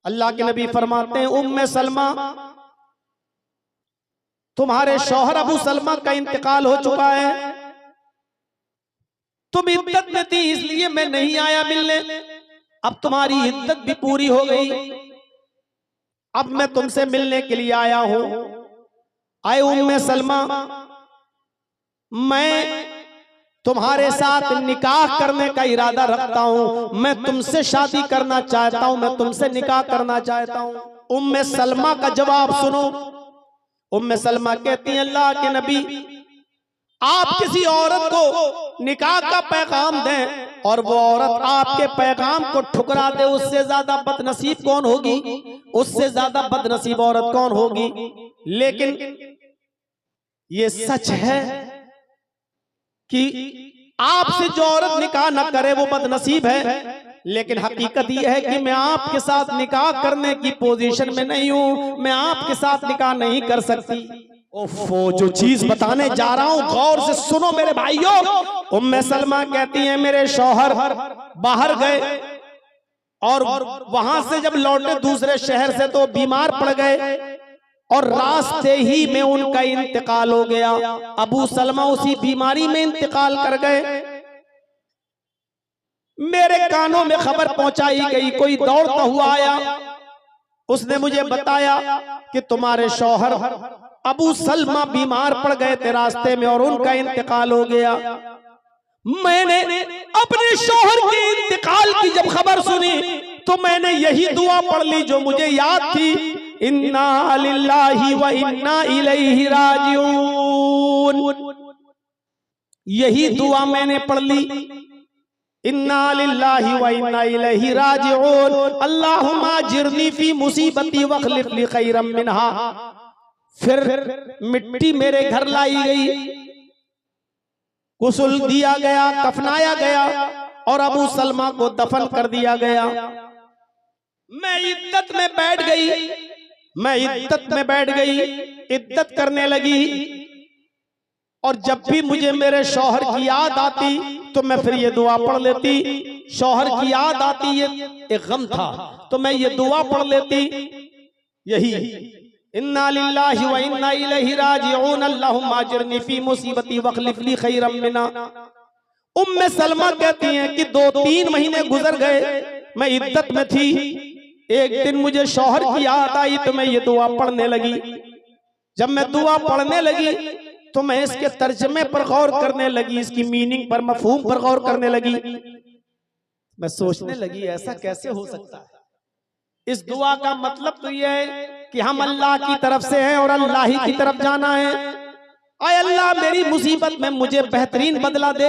अल्लाह के नबी फरमाते हैं, उम्मे सलमा, तुम्हारे शौहर अबू सलमा का इंतकाल हो चुका है, तुम इद्दत में थी इसलिए मैं नहीं आया मिलने, अब तुम्हारी इद्दत भी पूरी हो गई, अब मैं तुमसे मिलने के लिए आया हूं। आए उम्मे सलमा, मैं तुम्हारे साथ निकाह करने का इरादा रखता हूं, मैं तुमसे शादी करना चाहता हूं, मैं तुमसे निकाह करना चाहता हूं। उम्मे सलमा का जवाब सुनो। उम्मे सलमा कहती हैं, अल्लाह के नबी, आप किसी औरत को निकाह का पैगाम दें और वो औरत आपके पैगाम को ठुकरा दे, उससे ज्यादा बदनसीब कौन होगी? उससे ज्यादा बदनसीब औरत कौन होगी? लेकिन ये सच है कि आपसे जो औरत निकाह न करे वो बदनसीब है, लेकिन हकीकत यह है कि मैं आपके साथ निकाह करने की पोजीशन में नहीं हूं, मैं आपके साथ निकाह नहीं कर सकती। ओफो, जो चीज बताने जा रहा हूं गौर से सुनो मेरे भाइयों। उम्मे सलमा कहती हैं, मेरे शौहर बाहर गए और वहां से जब लौटे दूसरे शहर से तो बीमार पड़ गए और रास्ते ही में उनका इंतकाल हो गया। अबू सलमा उसी बीमारी में इंतकाल कर गए। मेरे कानों में खबर पहुंचाई गई, कोई दौड़ता हुआ आया, उसने मुझे बताया कि तुम्हारे शौहर अबू सलमा बीमार पड़ गए थे रास्ते में और उनका इंतकाल हो गया। मैंने अपने शौहर के इंतकाल की जब खबर सुनी तो मैंने यही दुआ पढ़ ली जो मुझे याद थी, इन्ना लिल्लाहि व इन्ना इलैहि राजिऊन। यही दुआ मैंने पढ़ ली, इन्ना लिल्लाहि व इन्ना इलैहि राजिऊन, अल्लाहुम्मा जिरनी फी मुसीबती वखलिफ ली खैरम मिनहा। फिर मिट्टी मेरे घर लाई गई, गुस्ल दिया गया, कफनाया गया और अबू सलमा को दफन कर दिया गया। मैं इद्दत में बैठ गई, मैं इद्दत में बैठ गई, इद्दत करने लगी और जब भी मुझे मेरे शौहर की याद आती तो मैं फिर ये दुआ पढ़ लेती। शौहर की याद आती, ये एक गम था तो मैं ये दुआ पढ़ लेती, यही इन्ना लिल्लाहि व इन्ना इलैहि राजिऊन, अल्लाहुम्मा अजिरनी फी मुसीबती वखलिफ ली खैरम मिना। उम्मे सलमा कहती हैं कि 2-3 महीने गुजर गए, मैं इद्दत में थी। एक दिन मुझे शौहर की याद आई तो मैं ये दुआ पढ़ने लगी। जब मैं दुआ पढ़ने लगी तो मैं इसके तर्जमे पर गौर करने लगी, इसकी मीनिंग पर, मफहूम पर गौर करने लगी। मैं सोचने लगी ऐसा कैसे हो सकता है? इस दुआ का मतलब तो यह है कि हम अल्लाह की तरफ से हैं और अल्लाह ही की तरफ जाना है। आय अल्लाह, मेरी मुसीबत में मुझे बेहतरीन बदला दे,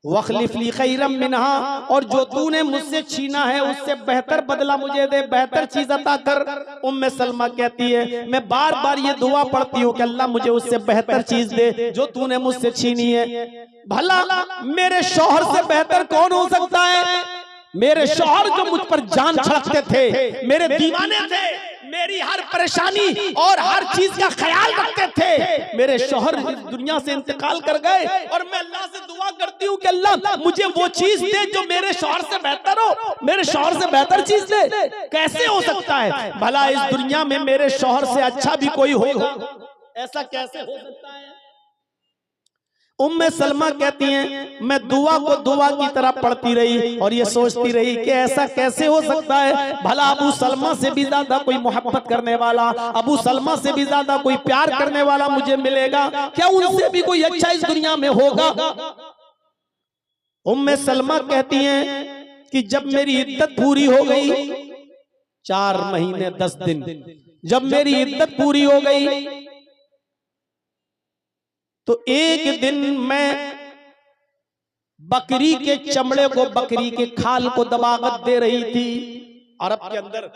वखलिफ ली खैरम मिनहा, और जो तूने मुझसे छीना है उससे बेहतर बदला मुझे दे, बेहतर चीज अता कर। उम्मे सलमा कहती है, मैं बार बार ये दुआ पढ़ती हूँ कि अल्लाह मुझे उससे बेहतर चीज दे जो तूने मुझसे छीनी है। भला मेरे शौहर से बेहतर कौन हो सकता है? मेरे शौहर जो मुझ पर जान छड़कते थे, मेरे दीवाने थे, मेरी हर परेशानी और हर चीज का ख्याल रखते थे, मेरे शौहर इस दुनिया से इंतकाल कर गए और मैं अल्लाह से दुआ करती हूँ कि अल्लाह मुझे वो चीज दे जो मेरे शौहर से बेहतर हो, मेरे शौहर से बेहतर चीज दे। कैसे हो सकता है? भला इस दुनिया में मेरे शौहर से अच्छा भी कोई होगा? ऐसा कैसे हो सकता है? उम्मे सलमा कहती हैं, मैं दुआ को दुआ की तरह पढ़ती रही और ये सोचती रही कि ऐसा कैसे हो सकता है? भला अबू सलमा से भी ज्यादा कोई मोहब्बत करने वाला, अबू सलमा से भी ज्यादा कोई प्यार करने वाला मुझे मिलेगा क्या? उनसे भी कोई अच्छा इस दुनिया में होगा? उम्मे सलमा कहती हैं कि जब मेरी इद्दत पूरी हो गई, 4 महीने 10 दिन, जब मेरी इद्दत पूरी हो गई तो एक दिन मैं बकरी के चमड़े को, बकरी के खाल को दबागत दे रही थी। अरब के अंदर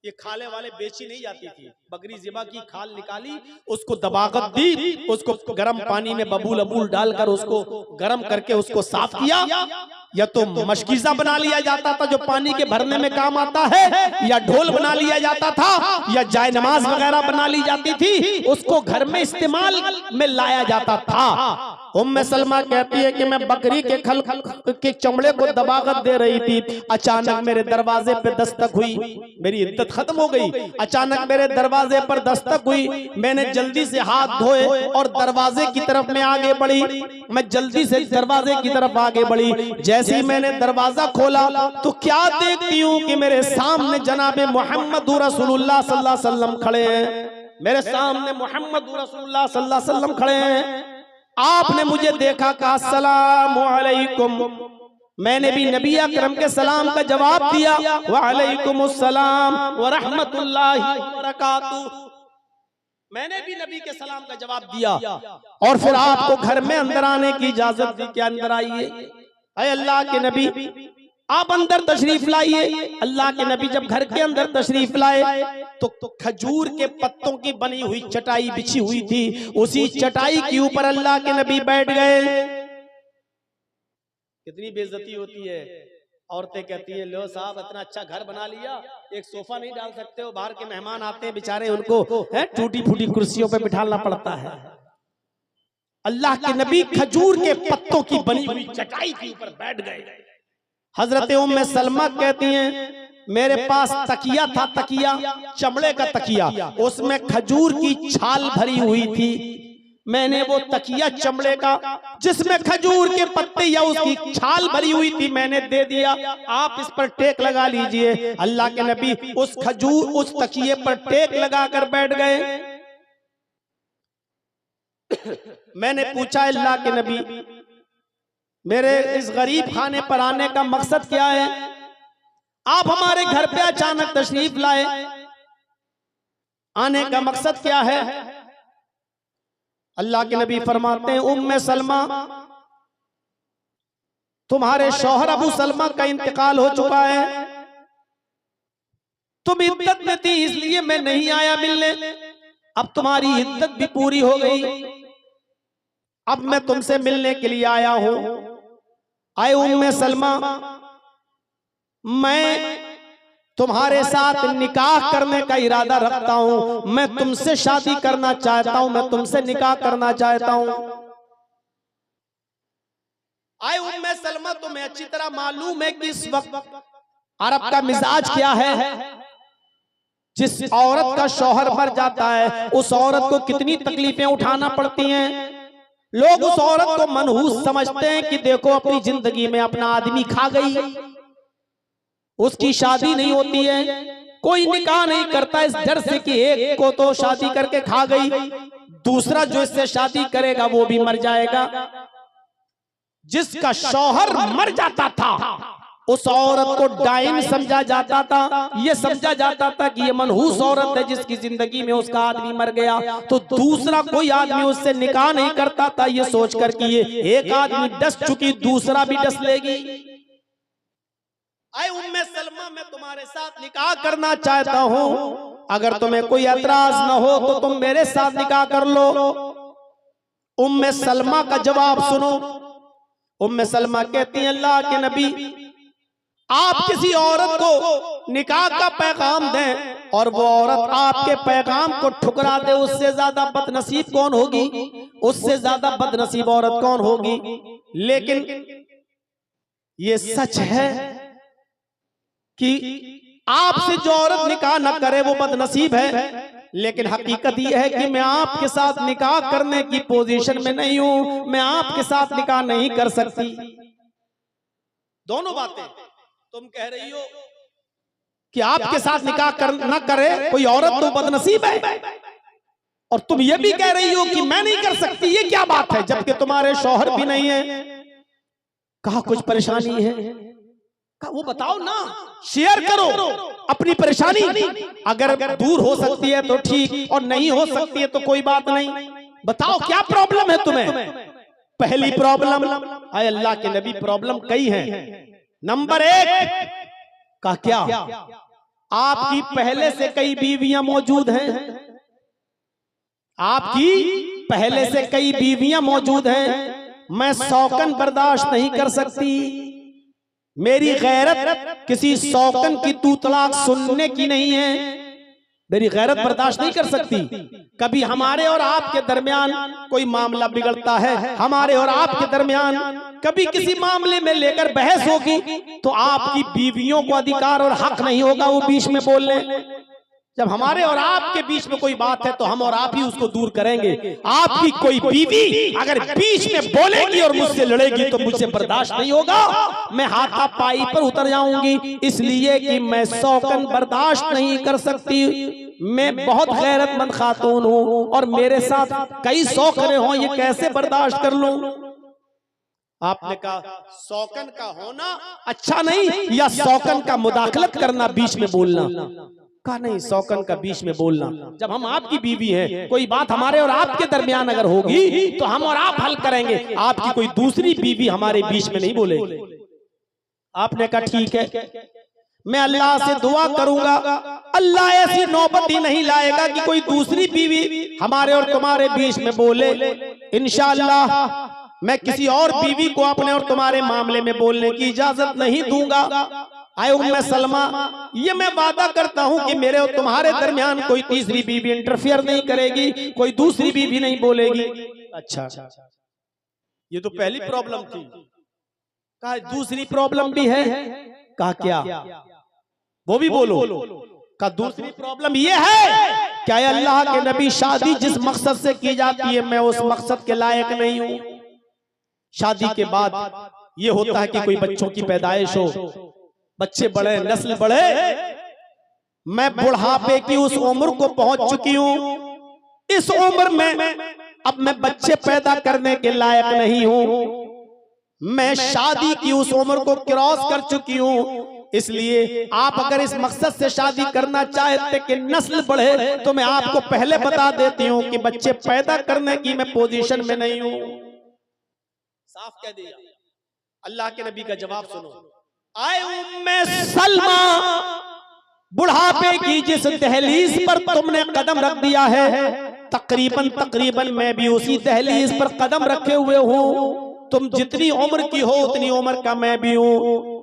ये खाले वाले बेची नहीं जाती थी। बकरी ज़िबा की खाल निकाली, उसको दबागत दी, उसको गर्म पानी में बबूल अबूल डालकर उसको गर्म करके उसको साफ किया। या तो मशकीज़ा बना लिया जाता था जो पानी के भरने में काम आता है, या ढोल बना लिया जाता था, या जाय नमाज वगैरह बना ली जाती थी, उसको घर में इस्तेमाल में लाया जाता था। उम्मे सलमा कहती है कि मैं बकरी के खल के चमड़े को दबागत दे रही थी, अचानक मेरे दरवाजे पे दस्तक हुई। मेरी इद्दत खत्म हो गई, अचानक मेरे दरवाजे पर दस्तक हुई। मैंने जल्दी से हाथ धोए और दरवाजे की तरफ में आगे बढ़ी। मैं जल्दी से दरवाजे की तरफ आगे बढ़ी। जैसे ही मैंने दरवाजा खोला तो क्या देखती हूँ कि मेरे सामने जनाबे मोहम्मद रसूलुल्लाह सल्लल्लाहु अलैहि वसल्लम खड़े हैं। मेरे सामने मोहम्मद रसूलुल्लाह सल्लल्लाहु अलैहि वसल्लम खड़े हैं। आपने मुझे देखा, कहा अस्सलामु अलैकुम। मैंने भी नबी अकरम के सलाम का जवाब दिया, व अलैकुमुस्सलाम व रहमतुल्लाहि व बरकातुहू। मैंने भी नबी के सलाम का जवाब दिया और फिर आपको घर में अंदर आने की इजाजत दी कि अंदर आइए। अरे अल्लाह के नबी, आप अंदर तशरीफ लाइए। अल्लाह के नबी जब घर के अंदर तशरीफ लाए तो खजूर के पत्तों की बनी हुई चटाई बिछी हुई थी। उसी चटाई के ऊपर अल्लाह के नबी बैठ गए। कितनी बेइज्जती होती है। औरतें कहती है, लो साहब इतना अच्छा घर बना लिया, एक सोफा नहीं डाल सकते हो? बाहर के मेहमान आते हैं बेचारे, उनको टूटी फूटी कुर्सियों पे बिठाना पड़ता है। अल्लाह के नबी खजूर के पत्तों की बनी हुई चटाई के ऊपर बैठ गए। हजरत उम्मे सलमा कहती हैं, मेरे पास तकिया था, तकिया चमड़े का तकिया, उसमें खजूर की छाल भरी हुई थी। मैंने वो तकिया चमड़े का जिसमें खजूर के पत्ते या उसकी छाल भरी हुई थी मैंने दे दिया, आप इस पर टेक लगा लीजिए। अल्लाह के नबी उस तकिए पर टेक लगाकर बैठ गए। मैंने पूछा, अल्लाह के नबी मेरे इस गरीब खाने पर आने का मकसद क्या है? आप हमारे घर पे अचानक तशरीफ लाए, आने का मकसद क्या है? अल्लाह के नबी फरमाते हैं, उम्मे सलमा तुम्हारे शौहर अबू सलमा का इंतकाल हो चुका है। तुम इद्दत में थी इसलिए मैं नहीं आया मिलने, अब तुम्हारी इद्दत भी पूरी हो गई, अब मैं तुमसे मिलने के लिए आया हूं। आए उम्मे सलमा, मैं तुम्हारे साथ निकाह करने का इरादा रखता हूं, मैं तुमसे शादी करना चाहता हूं, मैं तुमसे निकाह करना चाहता हूं। आए उम्मे सलमा, तुम्हें अच्छी तरह मालूम है कि इस वक्त अरब का मिजाज क्या है। जिस औरत का शौहर मर जाता है उस औरत को कितनी तकलीफें उठाना पड़ती हैं। लोग उस औरत को मनहूस समझते हैं कि देखो अपनी जिंदगी में अपना आदमी खा गई, उसकी शादी नहीं होती है, कोई निकाह नहीं करता इस डर से कि एक को तो शादी करके खा गई, दूसरा जो इससे शादी करेगा वो भी मर जाएगा। जिसका शौहर मर जाता था उस औरत को डाइन समझा जाता था, ये समझा जाता था कि ये मनहूस औरत है जिसकी जिंदगी में उसका आदमी मर गया, तो दूसरा कोई आदमी उससे निकाह नहीं करता था, ये सोचकर कि ये एक आदमी डस चुकी दूसरा भी डस लेगी। आए उम्मे सलमा, मैं तुम्हारे साथ निकाह करना चाहता हूं, अगर तुम्हें कोई एतराज न हो तो तुम मेरे साथ निकाह कर लो। उम्मे सलमा का जवाब सुनो। उम्मे सलमा कहती हैं, अल्लाह के नबी आप किसी औरत को निकाह का पैगाम दें और वो औरत आपके पैगाम को ठुकरा दे, उससे ज्यादा बदनसीब कौन होगी? उससे ज्यादा बदनसीब औरत कौन होगी? लेकिन ये सच है कि आपसे जो औरत निकाह न करे वो बदनसीब है, लेकिन हकीकत ये है कि मैं आपके साथ निकाह करने की पोजीशन में नहीं हूं, मैं आपके साथ निकाह नहीं कर सकती। दोनों बातें, तुम कह रही हो कि आपके साथ निकाह न करे कोई औरत तो बदनसीब है, और तुम ये भी कह रही हो कि मैं नहीं कर सकती, ये क्या बात है जबकि तुम्हारे शौहर भी नहीं है। कहा कुछ परेशानी है? कहा वो बताओ ना, शेयर करो अपनी परेशानी, अगर दूर हो सकती है तो ठीक और नहीं हो सकती है तो कोई बात नहीं, बताओ क्या प्रॉब्लम है तुम्हें। पहली प्रॉब्लम, आए अल्लाह के नबी प्रॉब्लम कई हैं। नंबर 1 का क्या, आपकी पहले से कई बीवियां मौजूद हैं, आपकी पहले से कई बीवियां मौजूद हैं, मैं शौकन बर्दाश्त नहीं कर सकती, मेरी गैरत किसी शौकन की तू तलाक सुनने की नहीं है, मेरी गैरत बर्दाश्त नहीं कर सकती। कभी हमारे और आपके दरमियान कोई मामला बिगड़ता है, हमारे और आपके दरमियान कभी किसी मामले में लेकर बहस होगी, तो आपकी बीवियों को अधिकार और हक नहीं होगा वो बीच में बोलने। जब हमारे और आपके बीच में कोई बात है तो हम और आप ही उसको दूर करेंगे। आपकी कोई बीवी अगर बीच में बोलेगी और मुझसे लड़ेगी तो मुझसे बर्दाश्त नहीं होगा, मैं हाथापाई पर उतर जाऊंगी, इसलिए कि मैं शौकन बर्दाश्त नहीं कर सकती। मैं बहुत गैरतमंद खातून हूं और मेरे साथ कई शौकने हों, ये कैसे बर्दाश्त कर लूं। आपने कहा शौकन का होना अच्छा नहीं या शौकन का मुदाखलत करना, बीच में बोलना। कहा नहीं, शौकन का बीच में बोलना। जब हम आपकी बीवी हैं, कोई बात हमारे और आपके दरमियान अगर होगी तो हम और आप हल करेंगे, आपकी कोई दूसरी बीवी हमारे बीच में नहीं बोलेगी। आपने कहा ठीक है, मैं अल्लाह से दुआ करूंगा, अल्लाह ऐसी नौबत ही नहीं लाएगा कि कोई दूसरी बीवी हमारे और तुम्हारे बीच में बोले। इंशाअल्लाह मैं किसी और बीवी को अपने और तुम्हारे मामले में बोलने की इजाजत नहीं दूंगा। आए उम्मे सलमा, ये मैं वादा करता हूं कि मेरे और तुम्हारे दरमियान कोई तीसरी बीवी इंटरफियर नहीं करेगी, कोई दूसरी बीवी नहीं बोलेगी। अच्छा, ये तो पहली प्रॉब्लम थी। कहा दूसरी प्रॉब्लम भी है। कहा क्या? वो भी बोलो। कहा दूसरी प्रॉब्लम ये है, क्या अल्लाह के नबी शादी जिस मकसद से की जाती है मैं उस मकसद के लायक नहीं हूं। शादी के बाद ये होता है कि कोई बच्चों की पैदाइश हो, बच्चे बढ़े, नस्ल बढ़े। मैं बुढ़ापे की उस उम्र को पहुंच चुकी हूं, इस उम्र में अब मैं बच्चे पैदा करने के लायक नहीं हूं। मैं शादी की उस उम्र को क्रॉस कर चुकी हूं, इसलिए आप अगर इस मकसद से शादी करना चाहते कि नस्ल बढ़े तो मैं आपको पहले बता देती हूं कि बच्चे पैदा करने की मैं पोजीशन में नहीं हूं। साफ कह दिया। अल्लाह के नबी का जवाब सुनो। आए उम्मे सलमा, बुढ़ापे की जिस दहलीज पर तुमने कदम रख दिया है, तकरीबन मैं भी उसी दहलीज पर कदम रखे हुए हूं। तुम जितनी उम्र की हो उतनी उम्र का मैं भी हूं,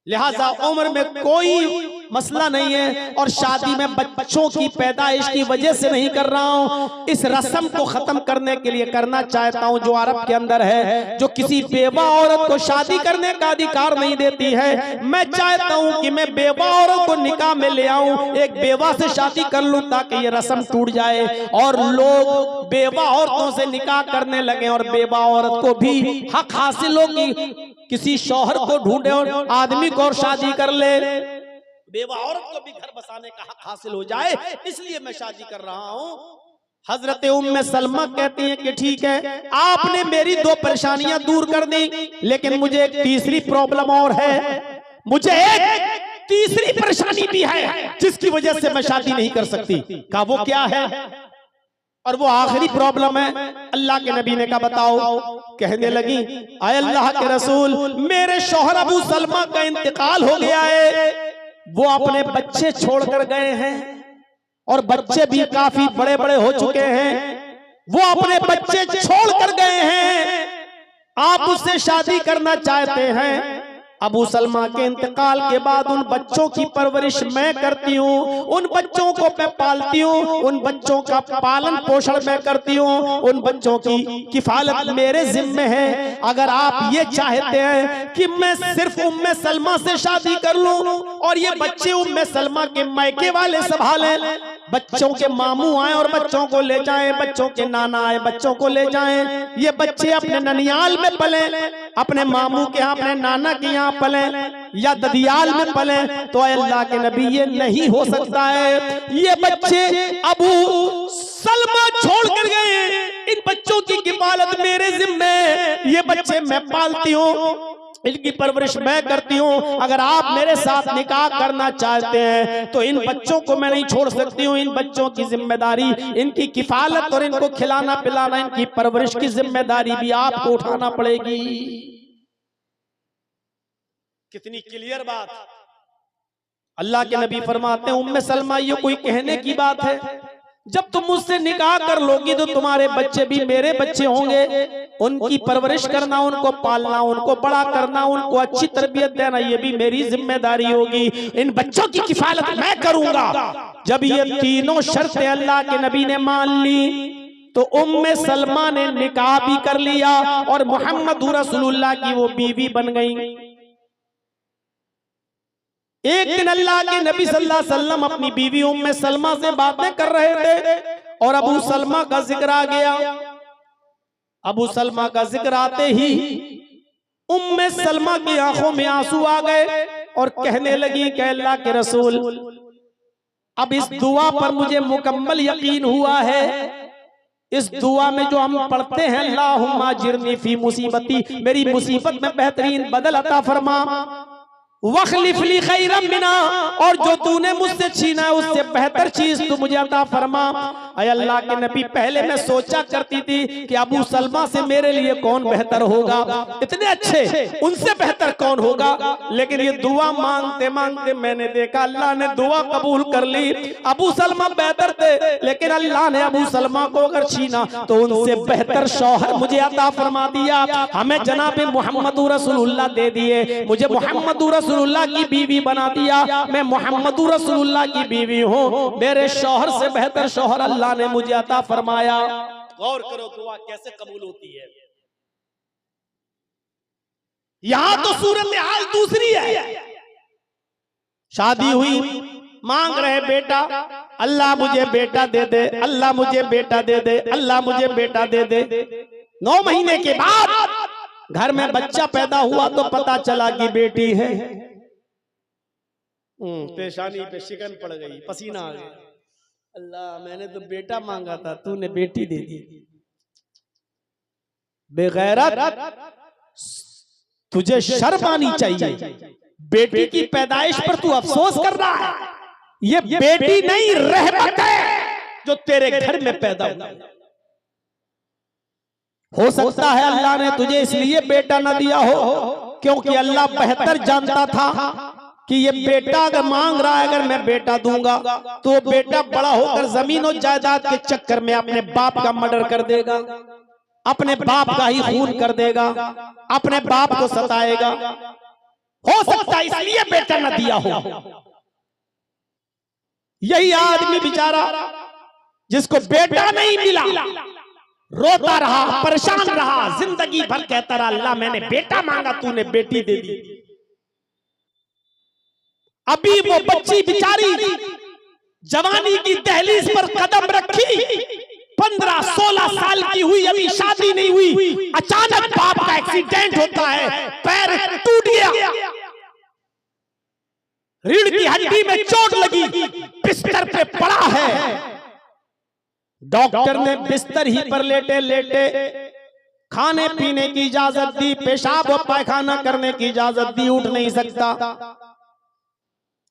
लिहाजा उम्र में कोई मसला नहीं है। और शादी में बच्चों की पैदाइश की वजह से नहीं कर रहा हूं, इस रस्म को खत्म करने के लिए करना चाहता हूं जो अरब के अंदर है, जो किसी बेवा औरत को शादी करने का अधिकार नहीं देती है। मैं चाहता हूं कि मैं बेवा औरत को निकाह में ले आऊं, एक बेवा से शादी कर लूं ताकि ये रस्म टूट जाए और लोग बेवा औरतों से निकाह करने लगे और बेवा औरत को भी हक हासिल हो कि किसी शौहर को ढूंढे और आदमी को और शादी कर ले, बेवा औरत को भी घर बसाने का हक हासिल हो जाए, इसलिए मैं शादी कर रहा हूं। हजरत उम्मे सलमा कहती हैं कि ठीक है, आपने मेरी दो परेशानियां दूर कर दी, लेकिन मुझे एक तीसरी प्रॉब्लम और है, मुझे एक तीसरी परेशानी भी है जिसकी वजह से मैं शादी नहीं कर सकती। कहा वो क्या है? और वो आखिरी प्रॉब्लम है। अल्लाह के नबी ने कहा बताओ। कहने लगी, आए अल्लाह के रसूल, मेरे शौहर अबू सलमा का इंतकाल हो गया है, वो अपने बच्चे छोड़कर गए हैं और बच्चे भी काफी बड़े बड़े हो चुके हैं। वो अपने बच्चे छोड़कर गए हैं, आप उससे शादी करना चाहते हैं। अबू सलमा के इंतकाल के बाद उन बच्चों की परवरिश मैं करती हूँ, उन बच्चों को मैं पालती हूँ, उन बच्चों का पालन पोषण मैं करती हूँ, उन बच्चों की किफालत मेरे जिम्मे है। अगर आप ये चाहते हैं कि मैं सिर्फ उम्मे सलमा से शादी कर लूं और ये बच्चे उम्मे सलमा के मायके वाले संभालें, बच्चों के मामू आए और बच्चों को ले जाएं, बच्चों के नाना आए बच्चों को ले जाएं, ये बच्चे अपने ननियाल में पले, अपने मामू के यहाँ अपने नाना के यहाँ पले या ददियाल में पले, तो अल्लाह के नबी ये नहीं हो सकता है। ये बच्चे अबू सलमा छोड़ कर गए, इन बच्चों की किफालत मेरे जिम्मे, ये बच्चे मैं पालती हूँ, इनकी परवरिश मैं करती हूँ। अगर आप मेरे साथ निकाह करना चाहते हैं तो इन बच्चों को मैं नहीं छोड़ सकती हूँ, इन बच्चों की जिम्मेदारी, इनकी किफालत और इनको खिलाना पिलाना, इनकी परवरिश की जिम्मेदारी भी आपको उठाना पड़ेगी। कितनी क्लियर बात। अल्लाह के नबी फरमाते हैं, उम्मे सलमा ये कोई कहने की बात है? जब तुम मुझसे निकाह कर लोगी तो तुम्हारे बच्चे भी मेरे बच्चे होंगे, उनकी परवरिश करना, उनको पालना, उनको बड़ा करना, उनको अच्छी तरबियत देना, ये भी मेरी जिम्मेदारी होगी। इन बच्चों की किफालत मैं करूंगा। जब ये तीनों शर्तें अल्लाह के नबी ने मान ली तो उम्मे सलमा ने निकाह भी कर लिया और मोहम्मद रसूलुल्लाह की वो बीवी बन गई। एक दिन अल्लाह के नबी सल्लल्लाहु अलैहि वसल्लम अपनी बीवी उम्मे सलमा से बातें कर रहे थे और अबू सलमा का जिक्र आ गया। अबू सलमा का जिक्र आते ही उम्मे सलमा की आंखों में आंसू आ गए और कहने लगी कि अल्लाह के रसूल, अब इस दुआ पर मुझे मुकम्मल यकीन हुआ है। इस दुआ में जो हम पढ़ते हैं, अल्लाहुम्मा जिरनी फी मुसीबती, मेरी मुसीबत में बेहतरीन बदल अता फरमा, वखलिफ ली खैरम मिना, और जो तूने मुझसे छीना है उससे बेहतर चीज तू मुझे अता फरमा। अय अल्लाह के नबी, पहले मैं सोचा करती थी कि अबू सलमा से मेरे लिए कौन बेहतर होगा, इतने अच्छे, उनसे बेहतर कौन होगा। लेकिन ये दुआ मांगते मांगते मैंने देखा अल्लाह ने दुआ कबूल कर ली। अबू सलमा बेहतर थे, लेकिन अल्लाह ने अबू सलमा को अगर छीना तो उनसे बेहतर शौहर मुझे अता फरमा दिया। हमें जनाब मोहम्मद रसूलुल्लाह दे दिए, मुझे मोहम्मद रसूलुल्लाह की बीवी बना दिया। मैं मोहम्मद रसूलुल्लाह की बीवी हूँ, मेरे शौहर से बेहतर शौहर अल्लाह ने मुझे अता फरमाया। गौर करो दुआ कैसे कबूल होती है। यहां तो सूरत हाल दूसरी है। शादी हुई, मांग रहे बेटा, अल्लाह मुझे बेटा दे दे, अल्लाह मुझे बेटा दे दे, अल्लाह मुझे बेटा दे दे। 9 महीने के बाद घर में बच्चा पैदा हुआ तो पता चला कि बेटी है। पेशानी पे शिकन पड़ गई, पसीना आ गया। अल्लाह, मैंने तो बेटा मांगा था, तूने बेटी दे दी। बेगैरत, तुझे शर्म आनी चाहिए। बेटी की पैदाइश पर तू अफसोस कर रहा है। ये बेटी नहीं, रहमत है जो तेरे घर में पैदा हुई। हो सकता है अल्लाह ने तुझे इसलिए बेटा न दिया हो क्योंकि अल्लाह बेहतर जानता था कि ये बेटा अगर मांग रहा है, अगर मैं बेटा दूंगा तो बेटा बड़ा होकर जमीन और जायदाद के चक्कर में अपने बाप का मर्डर कर देगा, अपने बाप का ही खून कर देगा, अपने बाप को सताएगा। हो सकता है इसलिए बेटा न दिया हो। यही आदमी बेचारा जिसको बेटा नहीं मिला, रोता रहा, परेशान रहा, जिंदगी भर कहता रहा अल्लाह मैंने बेटा मांगा, तूने बेटी दे दी। अभी वो बच्ची बिचारी जवानी की दहलीज पर कदम रखी, 15-16 साल की हुई, अभी शादी नहीं हुई। अचानक बाप का एक्सीडेंट होता है, पैर टूट गया, रीढ़ की हड्डी में चोट लगी, बिस्तर पे पड़ा है। डॉक्टर ने बिस्तर ही पर लेटे लेटे खाने पीने की इजाजत दी, पेशाब और पायखाना करने की इजाजत दी, उठ नहीं सकता।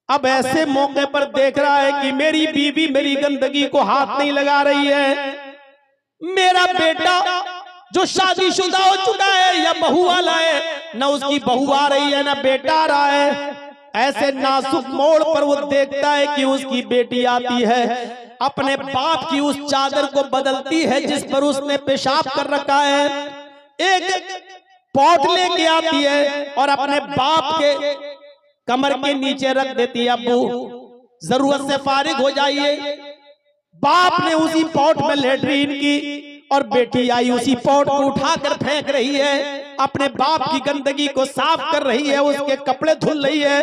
अब ऐसे मौके पर देख रहा है कि मेरी बीवी मेरी गंदगी को हाथ नहीं लगा रही है। मेरा बेटा जो शादीशुदा हो चुका है या बहू वाला है, न उसकी बहू आ रही है न बेटा आ रहा है। ऐसे नाजुक मोड़ पर वो देखता है कि उसकी बेटी आती है, अपने बाप की उस चादर को बदलती है जिस पर उसने पेशाब कर रखा है, एक पॉट लेके आती है और अपने बाप के कमर के नीचे रख देती है। अब्बू जरूरत से फारिग हो जाइए। बाप ने उसी पॉट में लेटरीन की और बेटी आई उसी पॉट को उठाकर फेंक रही है, अपने बाप की गंदगी को साफ कर रही है, उसके कपड़े धुल रही है।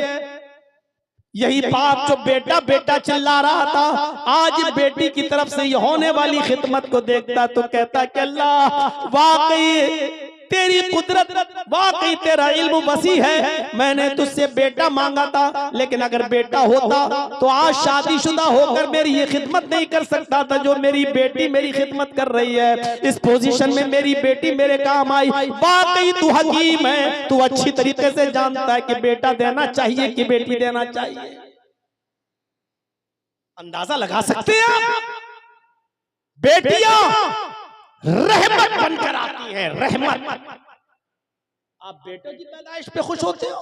यही बाप जो बेटा बेटा चिल्ला रहा था, आज बेटी की तरफ से ये होने वाली खिदमत को देखता तो कहता कि अल्लाह वाकई तेरी कुदरत, वाकई तेरा इल्म वसी है। मैंने तुझसे बेटा मांगा था, लेकिन अगर बेटा होता तो आज शादीशुदा होकर मेरी ये खिदमत नहीं कर सकता था जो मेरी बेटी मेरी खिदमत कर रही है। इस पोजीशन में मेरी बेटी मेरे काम आई। वाकई तू हकीम है, तू अच्छी तरीके से जानता है कि बेटा देना चाहिए कि बेटी देना चाहिए। अंदाजा लगा सकते हैं आप, बेटियां रहमत बनकर आती है, रहमत। आप बेटों की पैदाइश पे खुश होते हो?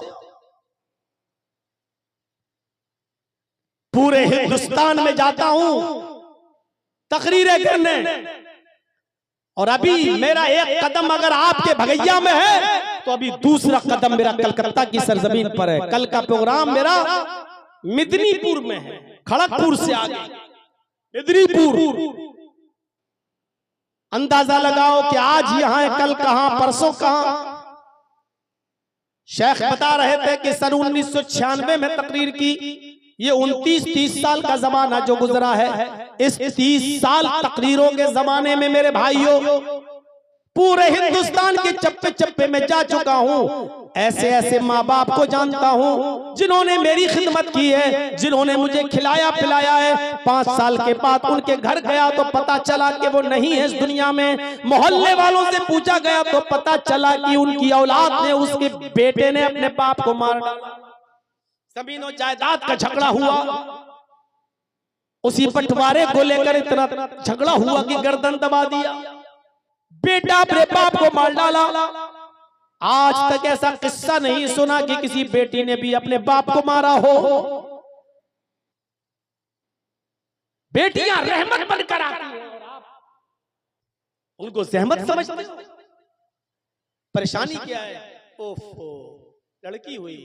पूरे हिंदुस्तान में जाता हूं तकरीरें करने और अभी मेरा एक कदम अगर आपके भगैया में है तो अभी दूसरा कदम मेरा कलकत्ता की सरजमीन पर है। कल का प्रोग्राम मेरा मिदनीपुर में है, खड़गपुर से आगे मिदनीपुर। अंदाजा लगाओ कि आज यहां है, कल कहां, परसों कहां। शेख बता रहे थे कि सन 1996 में तकरीर की, ये 29-30 साल का जमाना जो गुजरा है, इस 30 साल तकरीरों के जमाने में मेरे भाइयों पूरे हिंदुस्तान के चप्पे चप्पे में जा चुका हूं। ऐसे ऐसे माँ बाप को जानता हूं जिन्होंने मेरी खिदमत की है, जिन्होंने मुझे खिलाया पिलाया है। 5 साल के बाद उनके घर गया तो पता चला कि वो नहीं है इस दुनिया में। मोहल्ले वालों से पूछा गया तो पता चला कि उनकी औलाद ने, उसके बेटे ने अपने बाप को मार डाला। जमीन और जायदाद का झगड़ा हुआ, उसी बंटवारे को लेकर इतना झगड़ा हुआ कि गर्दन दबा दिया, बेटा अपने बाप को मार डाला। आज तक ऐसा किस्सा नहीं सुना कि किसी बेटी ने भी अपने बाप को मारा हो। बेटियां रहमत बनकर आती हैं और आप उनको जहमत समझते हो। परेशानी क्या है? ओफो, लड़की हुई,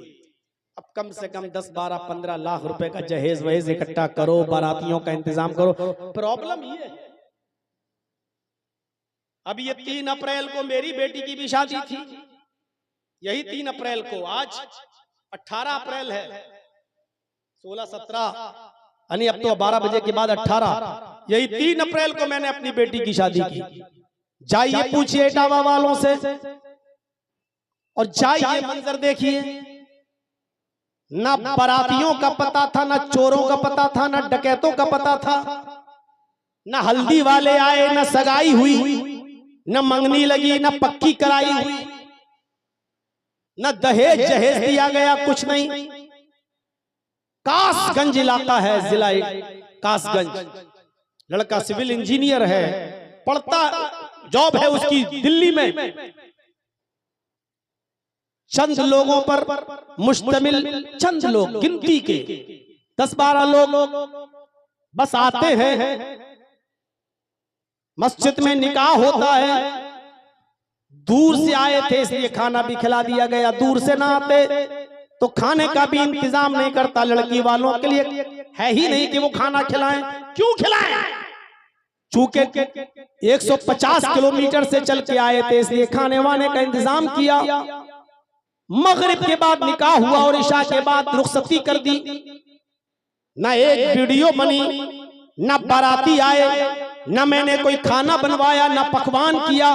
अब कम से कम 10, 12, 15 लाख रुपए का जहेज वहेज इकट्ठा करो, बारातियों का इंतजाम करो। प्रॉब्लम ये है, अब ये 3 अप्रैल को मेरी बेटी की भी शादी थी, यही 3 अप्रैल को। आज 18 अप्रैल है, 16, 17 यानी अब तो 12 बजे के बाद 18, यही 3 अप्रैल को मैंने अपनी बेटी की शादी की। जाइए पूछिए इटावा वालों से और जाइए मंजर देखिए, ना बारातियों का पता था, ना चोरों का पता था, ना डकैतों का पता था, ना हल्दी वाले आए, ना सगाई हुई, न मंगनी लगी, न पक्की कराई हुई, न दहेज जहेज दिया गया, कुछ नहीं। कासगंज इलाका है, जिला कासगंज। लड़का सिविल इंजीनियर है, पढ़ता, जॉब है उसकी दिल्ली में। चंद लोगों पर मुश्तमिल, चंद लोग, गिनती के 10-12 लोग बस आते हैं, मस्जिद में निकाह होता है। दूर से आए थे इसलिए खाना भी खिला दिया गया, दूर से ना आते तो खाने का भी इंतजाम नहीं करता। लड़की वालों के लिए है ही नहीं कि वो खाना खिलाएं। क्यों खिलाएं? चूंकि 150 किलोमीटर से चल के आए थे इसलिए खाने वाने का इंतजाम किया। मगरिब के बाद निकाह हुआ और इशा के बाद रुखसती कर दी। ना एक वीडियो बनी, ना बाराती आए, न मैंने कोई खाना बनवाया, न पकवान किया।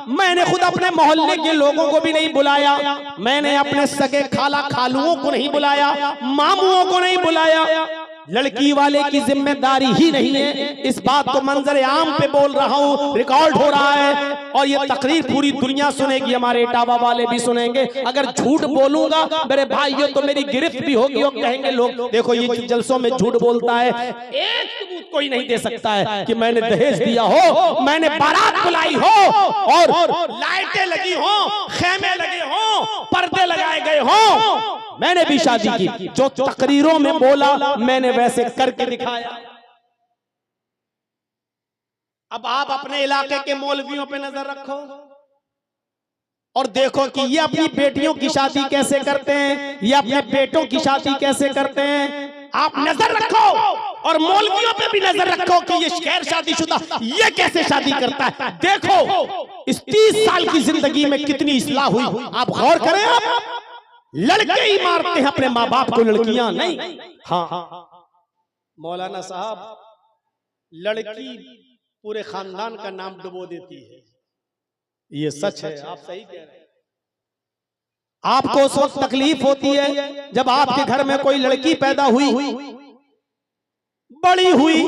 मैंने खुद अपने मोहल्ले के लोगों को भी नहीं बुलाया, मैंने अपने सगे खाला खालुओं को नहीं बुलाया, मामुओं को नहीं बुलाया। लड़की वाले की जिम्मेदारी ही नहीं है। इस बात को मंजर आम पे बोल रहा हूँ, रिकॉर्ड हो रहा है और ये तकरीर पूरी दुनिया सुनेगी, हमारे इटावा वाले भी सुनेंगे। अगर झूठ बोलूंगा मेरे भाइयों तो मेरी गिरफ्त भी होगी और कहेंगे लोग देखो ये जलसों में झूठ बोलता है। एक सबूत कोई नहीं दे सकता है कि मैंने दहेज दिया हो, मैंने बारात बुलाई हो और लाइटें लगी हो, खेमे लगे हो, पर्दे लगाए गए हो। मैंने भी शादी की, जो तकरीरों में बोला मैंने वैसे करके दिखाया। अब आप अपने इलाके के मौलवियों पे नजर रखो और देखो कि ये अपनी बेटियों की शादी कैसे करते हैं, ये अपने बेटों की शादी कैसे करते हैं। आप नजर रखो और मौलवियों पे भी नजर रखो कि ये गैर शादीशुदा ये कैसे शादी करता है। देखो इस 30 साल की जिंदगी में कितनी इस्लाह हुई, आप गौर करें। आप लड़के ही मारते हैं अपने माँ बाप को, लड़कियां नहीं। हाँ मौलाना साहब, लड़की पूरे खानदान का नाम डुबो देती है, ये सच है, आप सही कह रहे हैं। आपको उस वक्त तकलीफ होती है जब आपके घर में कोई लड़की पैदा हुई, बड़ी हुई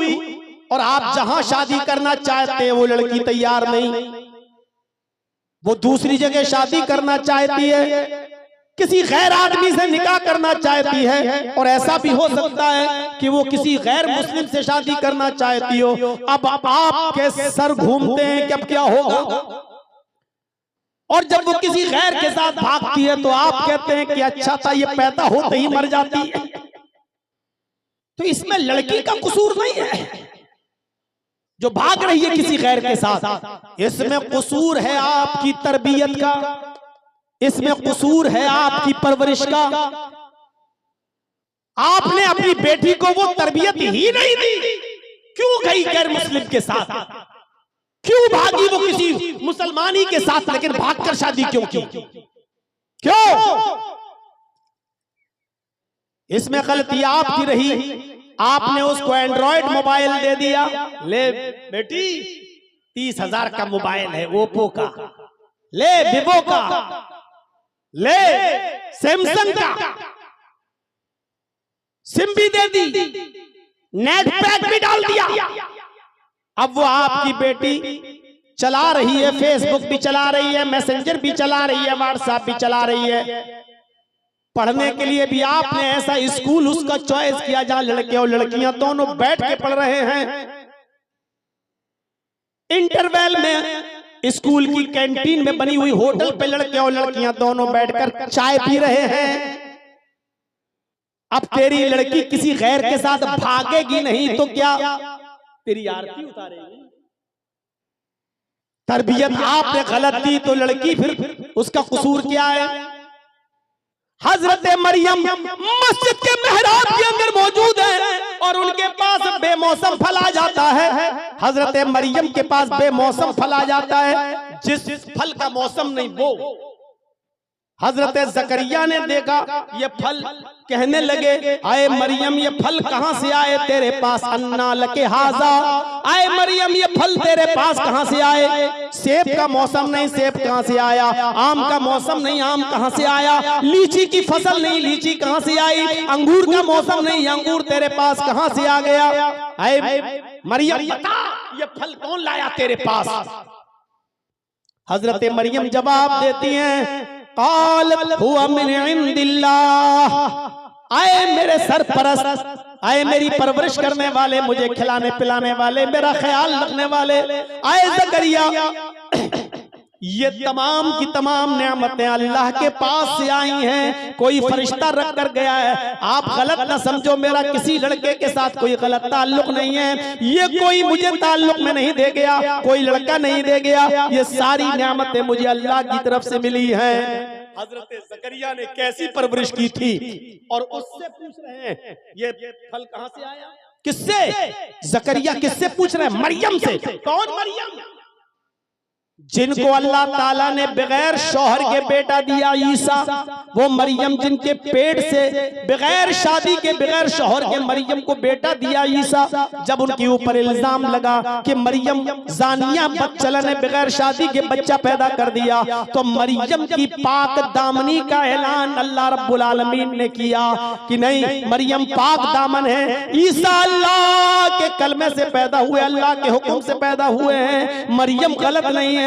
और आप जहां शादी करना चाहते हैं वो लड़की तैयार नहीं, वो दूसरी जगह शादी करना चाहती है, किसी गैर आदमी से निकाह करना चाहती है। और ऐसा भी हो सकता है कि वो किसी गैर मुस्लिम से शादी करना चाहती हो। अब आपके सर घूमते हैं कि अब क्या होगा, और जब वो किसी गैर के साथ भागती है तो आप कहते हैं कि अच्छा था ये पैदा होते ही मर जाती है। तो इसमें लड़की का कसूर नहीं है, जो भाग रही है किसी गैर के साथ, इसमें कसूर है आपकी तरबियत का, इसमें कसूर है आपकी परवरिश का। आपने अपनी बेटी को वो तरबियत ही नहीं दी, क्यों गई गैर मुस्लिम के साथ, क्यों भागी वो किसी मुसलमानी के साथ, लेकिन भागकर शादी क्यों की, क्यों? इसमें गलती आपकी रही, आपने उसको एंड्रॉयड मोबाइल दे दिया। ले बेटी 30,000 का मोबाइल है ओप्पो का, ले विवो का, ले सैमसंग का, सिम भी दे दी, नेट पैक भी डाल दिया। अब वो आपकी बेटी चला रही है, फेसबुक भी चला रही है, मैसेंजर भी चला रही है, व्हाट्सएप भी चला रही है। पढ़ने के लिए भी आपने ऐसा स्कूल उसका चॉइस किया जहां लड़के और लड़कियां दोनों बैठ के पढ़ रहे हैं। इंटरवल में स्कूल की कैंटीन में बनी हुई होटल पे लड़के और लड़कियां दोनों बैठकर चाय पी रहे हैं। अब तेरी लड़की किसी गैर के साथ भागेगी नहीं तो क्या तेरी आरती उतारेगी? तरबियत आपने गलत दी तो लड़की फिर उसका कसूर क्या है? हजरत मरियम मस्जिद के मेहराब के अंदर मौजूद है और उनके पास बेमौसम फल आ जाता है। हजरत मरियम के पास बेमौसम फल आ जाता है, जिस फल का मौसम नहीं वो। हजरत जकरिया ने देखा ये फल, कहने लगे आए मरियम ये फल कहां से आए तेरे पास? अन्ना लके हाजा, आए मरियम ये फल तेरे पास कहां से आए? सेब का मौसम नहीं, सेब कहां से आया? आम का मौसम नहीं, आम कहां से आया? लीची की फसल नहीं, लीची कहां से आई? अंगूर का मौसम नहीं, अंगूर तेरे पास कहां से आ गया? आए मरियम बता ये फल कौन लाया तेरे पास? हजरत मरियम जवाब देती हैं क़ालत हुआ मिन इंदिल्लाह, आए मेरे सरपरस्त, आए मेरी परवरिश करने वाले, मुझे खिलाने पिलाने वाले, मेरा ख्याल रखने वाले, आए ज़करिया, ये तमाम की तमाम नेमतें अल्लाह के पास से आई हैं, कोई फरिश्ता रख कर गया है। आप गलत ना समझो, मेरा किसी लड़के के साथ कोई गलत ताल्लुक नहीं है, ये कोई मुझे ताल्लुक में नहीं दे गया, कोई लड़का नहीं दे गया, ये सारी नेमतें मुझे अल्लाह की तरफ से मिली हैं। हजरत ज़करिया ने कैसी परवरिश की थी और उससे पूछ रहे हैं ये फल कहां से आया? किससे? ज़करिया किससे पूछ रहे हैं? मरियम से। कौन मरियम? जिनको अल्लाह ताला ने बगैर शौहर के बेटा दिया ईसा, वो मरियम जिनके पेट से बगैर शादी के बगैर शौहर के मरियम को बेटा दिया ईसा। जब उनके ऊपर इल्जाम लगा कि मरियम जानिया बदचलन ने बगैर शादी के बच्चा पैदा कर दिया, तो मरियम की पाक दामनी का ऐलान अल्लाह रब्बुल आलमीन ने किया कि नहीं, मरियम पाक दामन है, ईसा अल्लाह के कलमे से पैदा हुए, अल्लाह के हुक्म से पैदा हुए हैं, मरियम गलत नहीं है,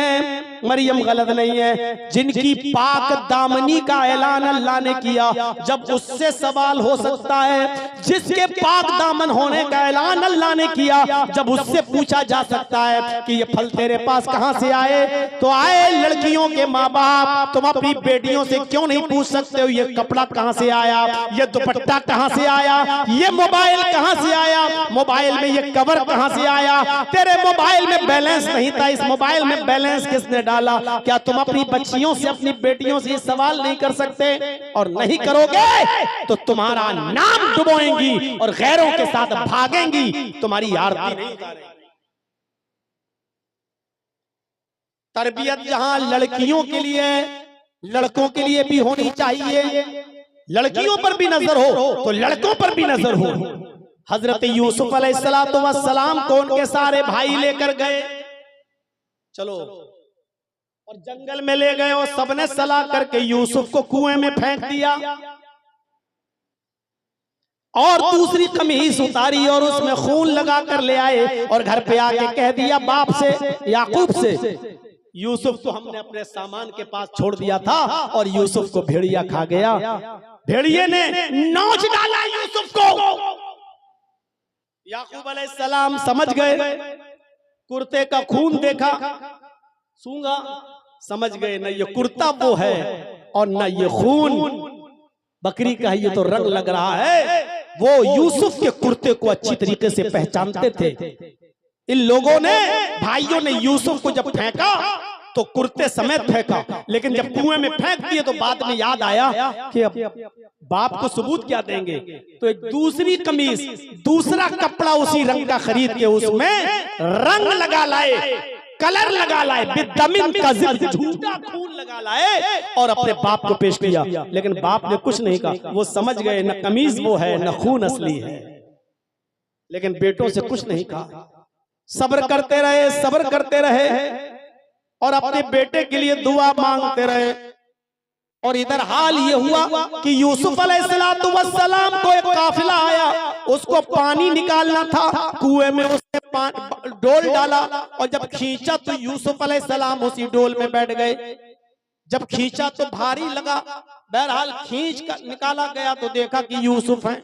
मरियम गलत नहीं है। जिनकी पाक दामनी का ऐलान अल्लाह ने किया, जब उससे सवाल हो सकता है, जिसके पाक दामन होने का ऐलान अल्लाह ने किया, जब उससे पूछा जा सकता है कि ये फल तेरे पास कहां से आए, तो आए लड़कियों के माँ बाप, तुम अपनी बेटियों से क्यों नहीं पूछ सकते हो ये कपड़ा कहां से आया, ये दुपट्टा कहां से आया, ये मोबाइल कहां से आया, मोबाइल में ये कवर कहां से आया? तेरे मोबाइल में बैलेंस नहीं था, इस मोबाइल में बैलेंस किसने डाला? क्या तुम अपनी बच्चियों से, अपनी बेटियों से ये सवाल नहीं कर सकते? और नहीं करोगे तो तुम्हारा नाम डुबोएंगी और गैरों के साथ भागेंगी, तुम्हारी आरती नहीं उतारेंगी। तरबियत जहां लड़कियों के लिए, लड़कों के लिए भी होनी चाहिए, लड़कियों पर भी नजर हो तो लड़कों पर भी नजर हो। हजरत यूसुफ अलैहिस्सलातु वस्सलाम को उनके सारे भाई लेकर गए, चलो, और जंगल में ले गए और सबने सलाह करके यूसुफ को कुएं में फेंक दिया और दूसरी कमीज उतारी और उसमें खून लगा कर ले आए और घर पे आके कह दिया बाप से, याकूब से, यूसुफ को हमने अपने सामान के पास छोड़ दिया था और यूसुफ को भेड़िया खा गया। भेड़िए ने नोच डाला यूसुफ को। याकूब अलैहिस्सलाम समझ गए, कुर्ते का खून देखा, सूंघा, समझ गए न ये कुर्ता वो है और न ये खून बकरी का, ये तो रंग लग रहा है। वो यूसुफ के कुर्ते को अच्छी तरीके से पहचानते थे, इन लोगों ने, भाइयों ने यूसुफ को जब फेंका तो कुर्ते समेत फेंका, लेकिन जब कुएं में फेंक दिए तो बाद में याद आया कि अब बाप को सबूत क्या देंगे, तो एक दूसरी कमीज, दूसरा कपड़ा उसी रंग का खरीद के उसमें रंग लगा लाए, कलर लगा लाए, बिदमिन कज़िब, झूठा खून लगा लाए और अपने बाप को पेश किया। लेकिन बाप ने कुछ नहीं कहा, वो समझ गए न कमीज वो है न खून असली है। लेकिन बेटों से कुछ नहीं कहा, सब्र करते रहे, सब्र करते रहे और अपने बेटे के लिए दुआ मांगते रहे। और इधर हाल ये हुआ कि यूसुफ अलैहिस्सलाम को एक काफिला आया, उसको पानी निकालना था, कुएं में उसने डोल डाला और जब खींचा तो यूसुफ अलैहिस्सलाम उसी डोल में बैठ गए। जब खींचा तो भारी लगा, बहरहाल खींच कर निकाला गया तो देखा कि यूसुफ है,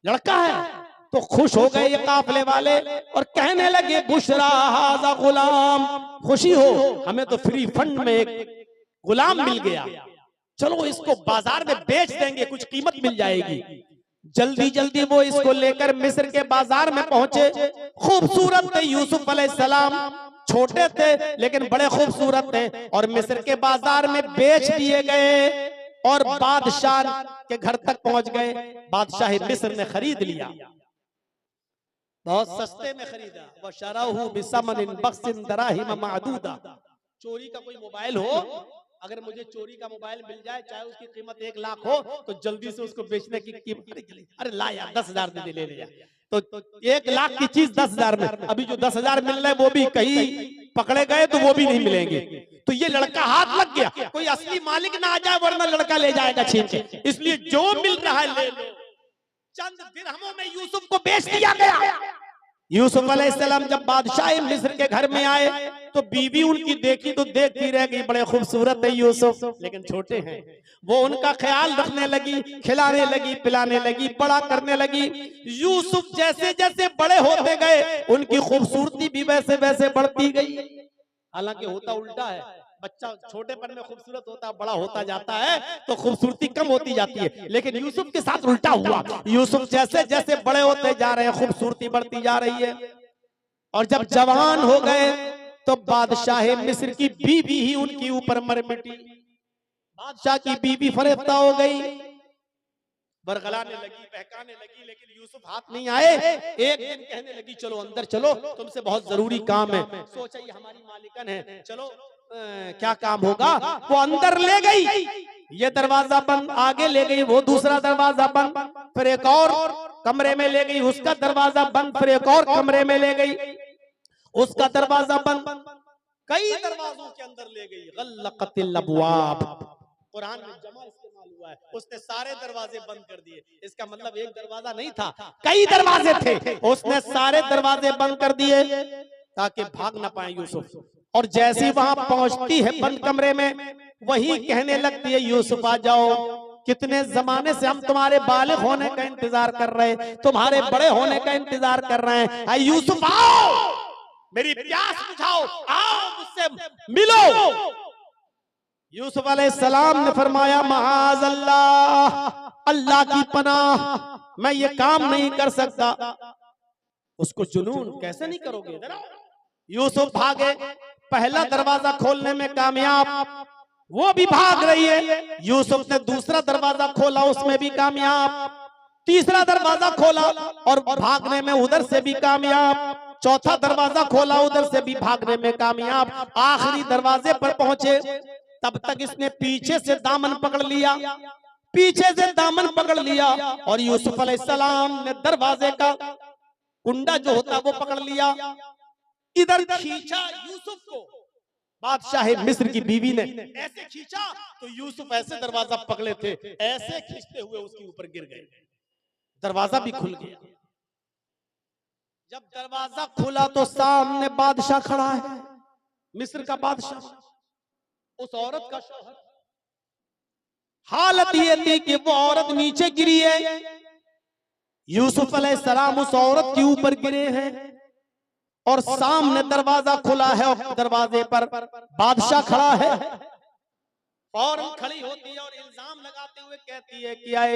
लड़का है। तो खुश हो गए ये काफिले वाले और कहने लगे बुशरा हाज़ा गुलाम, खुशी हो, हमें तो फ्री फंड में एक गुलाम मिल गया, चलो इसको बाजार में बेच देंगे, कुछ कीमत मिल जाएगी। जल्दी जल्दी वो इसको लेकर मिस्र के बाजार में पहुंचे। खूबसूरत थे यूसुफ अलैहिस्सलाम, छोटे थे लेकिन बड़े खूबसूरत थे और मिस्र के बाजार में बेच दिए गए और बादशाह के घर तक पहुंच गए। बादशाह मिस्र ने खरीद लिया, बहुत सस्ते में खरीदा। वशराहु बिसमनिन बख्सिन दराहिम मादूदा। चोरी का कोई मोबाइल हो, अगर मुझे चोरी का मोबाइल मिल जाए, चाहे उसकी कीमत 1 लाख हो, तो जल्दी से उसको बेचने की कीमत, अरे ला यार 10,000 दे ले लिया, तो 1 लाख की चीज 10,000 में। अभी जो 10,000 मिल रहे वो भी कहीं पकड़े गए तो वो भी नहीं मिलेंगे। तो ये लड़का हाथ लग गया, कोई असली मालिक ना आ जाए वरना लड़का ले जाएगा छीन के, इसलिए जो मिल रहा है ले लो। चंद दिरहमों में यूसुफ को बेच दिया गया। यूसुफ अलैहिस्सलाम जब बादशाह मिस्र के घर में आए तो बीवी उनकी देखी तो देखती रह गई, बड़े खूबसूरत है यूसुफ, लेकिन छोटे हैं। वो उनका ख्याल रखने लगी, खिलाने लगी, पिलाने लगी, बड़ा करने लगी। यूसुफ जैसे जैसे बड़े होते गए उनकी खूबसूरती भी वैसे वैसे बढ़ती गई। हालांकि होता उल्टा है, बच्चा छोटेपन में खूबसूरत होता है, बड़ा होता जाता है तो खूबसूरती कम होती जाती है। लेकिन यूसुफ के साथ उल्टा हुआ, यूसुफ जैसे जैसे बड़े होते जा रहे हैं खूबसूरती बढ़ती जा रही है। और जब जवान हो गए तो बादशाह मिस्र की बीवी ही उनके ऊपर मर मिटी। बादशाह की बीवी फरेफ्ता हो गई, बरगलाने लगी, बहकाने लगी, लेकिन यूसुफ हाथ नहीं आए। एक दिन कहने लगी चलो अंदर चलो, तुमसे बहुत जरूरी काम है। सोचा ये हमारी मालिकन है, चलो क्या काम होगा। वो अंदर ले गई, ये दरवाजा बंद, आगे ले गई, वो दूसरा दरवाजा बंद, फिर एक और कमरे में ले गई, उसका दरवाजा बंद, फिर एक और कमरे में ले गई, उसका दरवाजा बंद, कई दरवाजों के अंदर ले गई। गल्लक़तिल अबवाब, कुरान में जमा इस्तेमाल हुआ है, उसने सारे दरवाजे बंद कर दिए। इसका मतलब एक दरवाजा नहीं था, कई दरवाजे थे, उसने सारे दरवाजे बंद कर दिए ताकि भाग ना पाए यूसुफ। और जैसे ही वहां पहुंचती है बंद कमरे में, वही कहने लगती है यूसुफ आ जाओ, कितने जमाने से हम तुम्हारे बालिग होने का इंतजार कर रहे हैं, तुम्हारे बड़े होने का इंतजार कर रहे हैं। यूसुफ आओ, मेरी प्यास बुझाओ, आओ मुझसे मिलो। यूसुफ अलैहिस्सलाम ने फरमाया माज़ अल्लाह, अल्लाह की पनाह, मैं ये काम नहीं कर सकता। उसको जुनून, कैसे नहीं करोगे, यूसुफ भागे, पहला दरवाजा खोलने में कामयाब, वो भी भाग रही है। यूसुफ ने दूसरा दरवाजा खोला, उसमें भी कामयाब, तीसरा दरवाजा खोला और भागने में उधर से भी कामयाब, चौथा दरवाजा खोला, उधर से भी भागने में कामयाब। आखिरी दरवाजे पर पहुंचे, तब तक इसने पीछे से दामन पकड़ लिया, पीछे से दामन पकड़ लिया और यूसुफ अलैहिस्सलाम ने दरवाजे का कुंडा जो होता वो पकड़ लिया, इधर खींचा यूसुफ को। बादशाह मिस्र की बीवी ने ऐसे खींचा तो यूसुफ ऐसे दरवाजा पकड़े थे, ऐसे खींचते हुए उसके ऊपर गिर गए, दरवाजा भी खुल गया। जब दरवाजा खुला तो सामने बादशाह खड़ा है, मिस्र का बादशाह, उस औरत का शौहर। हालत ये थी कि वो औरत नीचे गिरी है, यूसुफ अलैहिस्सलाम उस औरत के ऊपर गिरे हैं और सामने दरवाजा खुला है और दरवाजे पर बादशाह खड़ा है। फौरन खड़ी होती है और इल्जाम लगाते हुए कहती है कि आए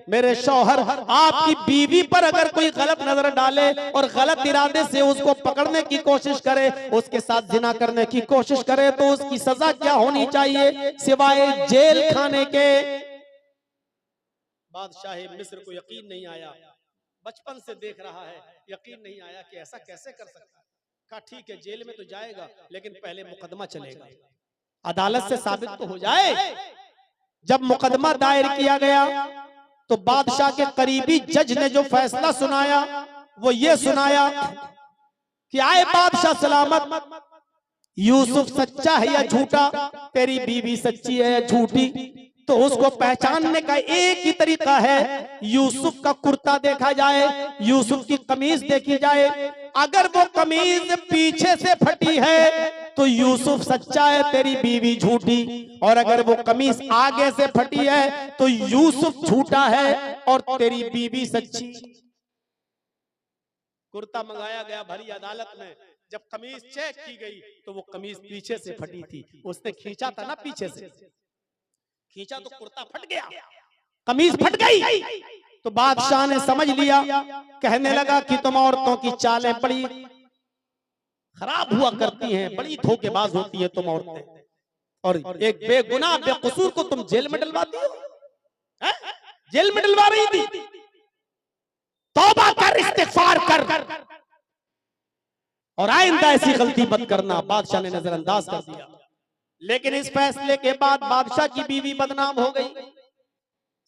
मेरे शौहर, आपकी बीवी पर अगर कोई गलत नजर डाले और गलत इरादे से उसको पकड़ने की कोशिश करे, उसके साथ जिना करने की कोशिश करे, तो उसकी सजा क्या होनी चाहिए सिवाय जेल खाने के। बादशाह मिस्र को यकीन नहीं आया, बचपन से देख रहा है, यकीन नहीं आया कि ऐसा कैसे कर सकता है। कहा ठीक है, जेल में तो जाएगा, लेकिन पहले मुकदमा चलेगा, अदालत से साबित तो हो जाए। जब मुकदमा दायर किया गया तो बादशाह के करीबी जज ने जो फैसला सुनाया वो ये सुनाया कि आए बादशाह सलामत, यूसुफ सच्चा है या झूठा, तेरी बीवी सच्ची है या झूठी, तो उसको पहचानने का एक ही तरीका है, यूसुफ का कुर्ता देखा जाए, यूसुफ की कमीज देखी जाए। अगर वो कमीज पीछे से फटी है तो यूसुफ सच्चा है, तेरी बीवी झूठी, और अगर वो कमीज आगे से फटी है तो यूसुफ झूठा है और तेरी बीवी सच्ची। कुर्ता मंगाया गया भरी अदालत में, जब कमीज चेक की गई तो वो कमीज पीछे से फटी थी, उसने खींचा था ना पीछे से, खींचा तो कुर्ता फट गया, कमीज फट गई। तो बादशाह ने समझ लिया, कहने लगा कि तुम औरतों की चालें बड़ी खराब हुआ करती हैं, बड़ी धोखेबाज होती है तुम औरतें, और एक बेगुनाह बेकसूर को तुम जेल में डलवाती हो, जेल में डलवा रही थी। तौबा कर, इस्तिगफार कर, और आइंदा ऐसी गलती मत करना। बादशाह ने नजरअंदाज कर दिया, लेकिन इस फैसले के बाद बादशाह की बीवी बदनाम हो गई,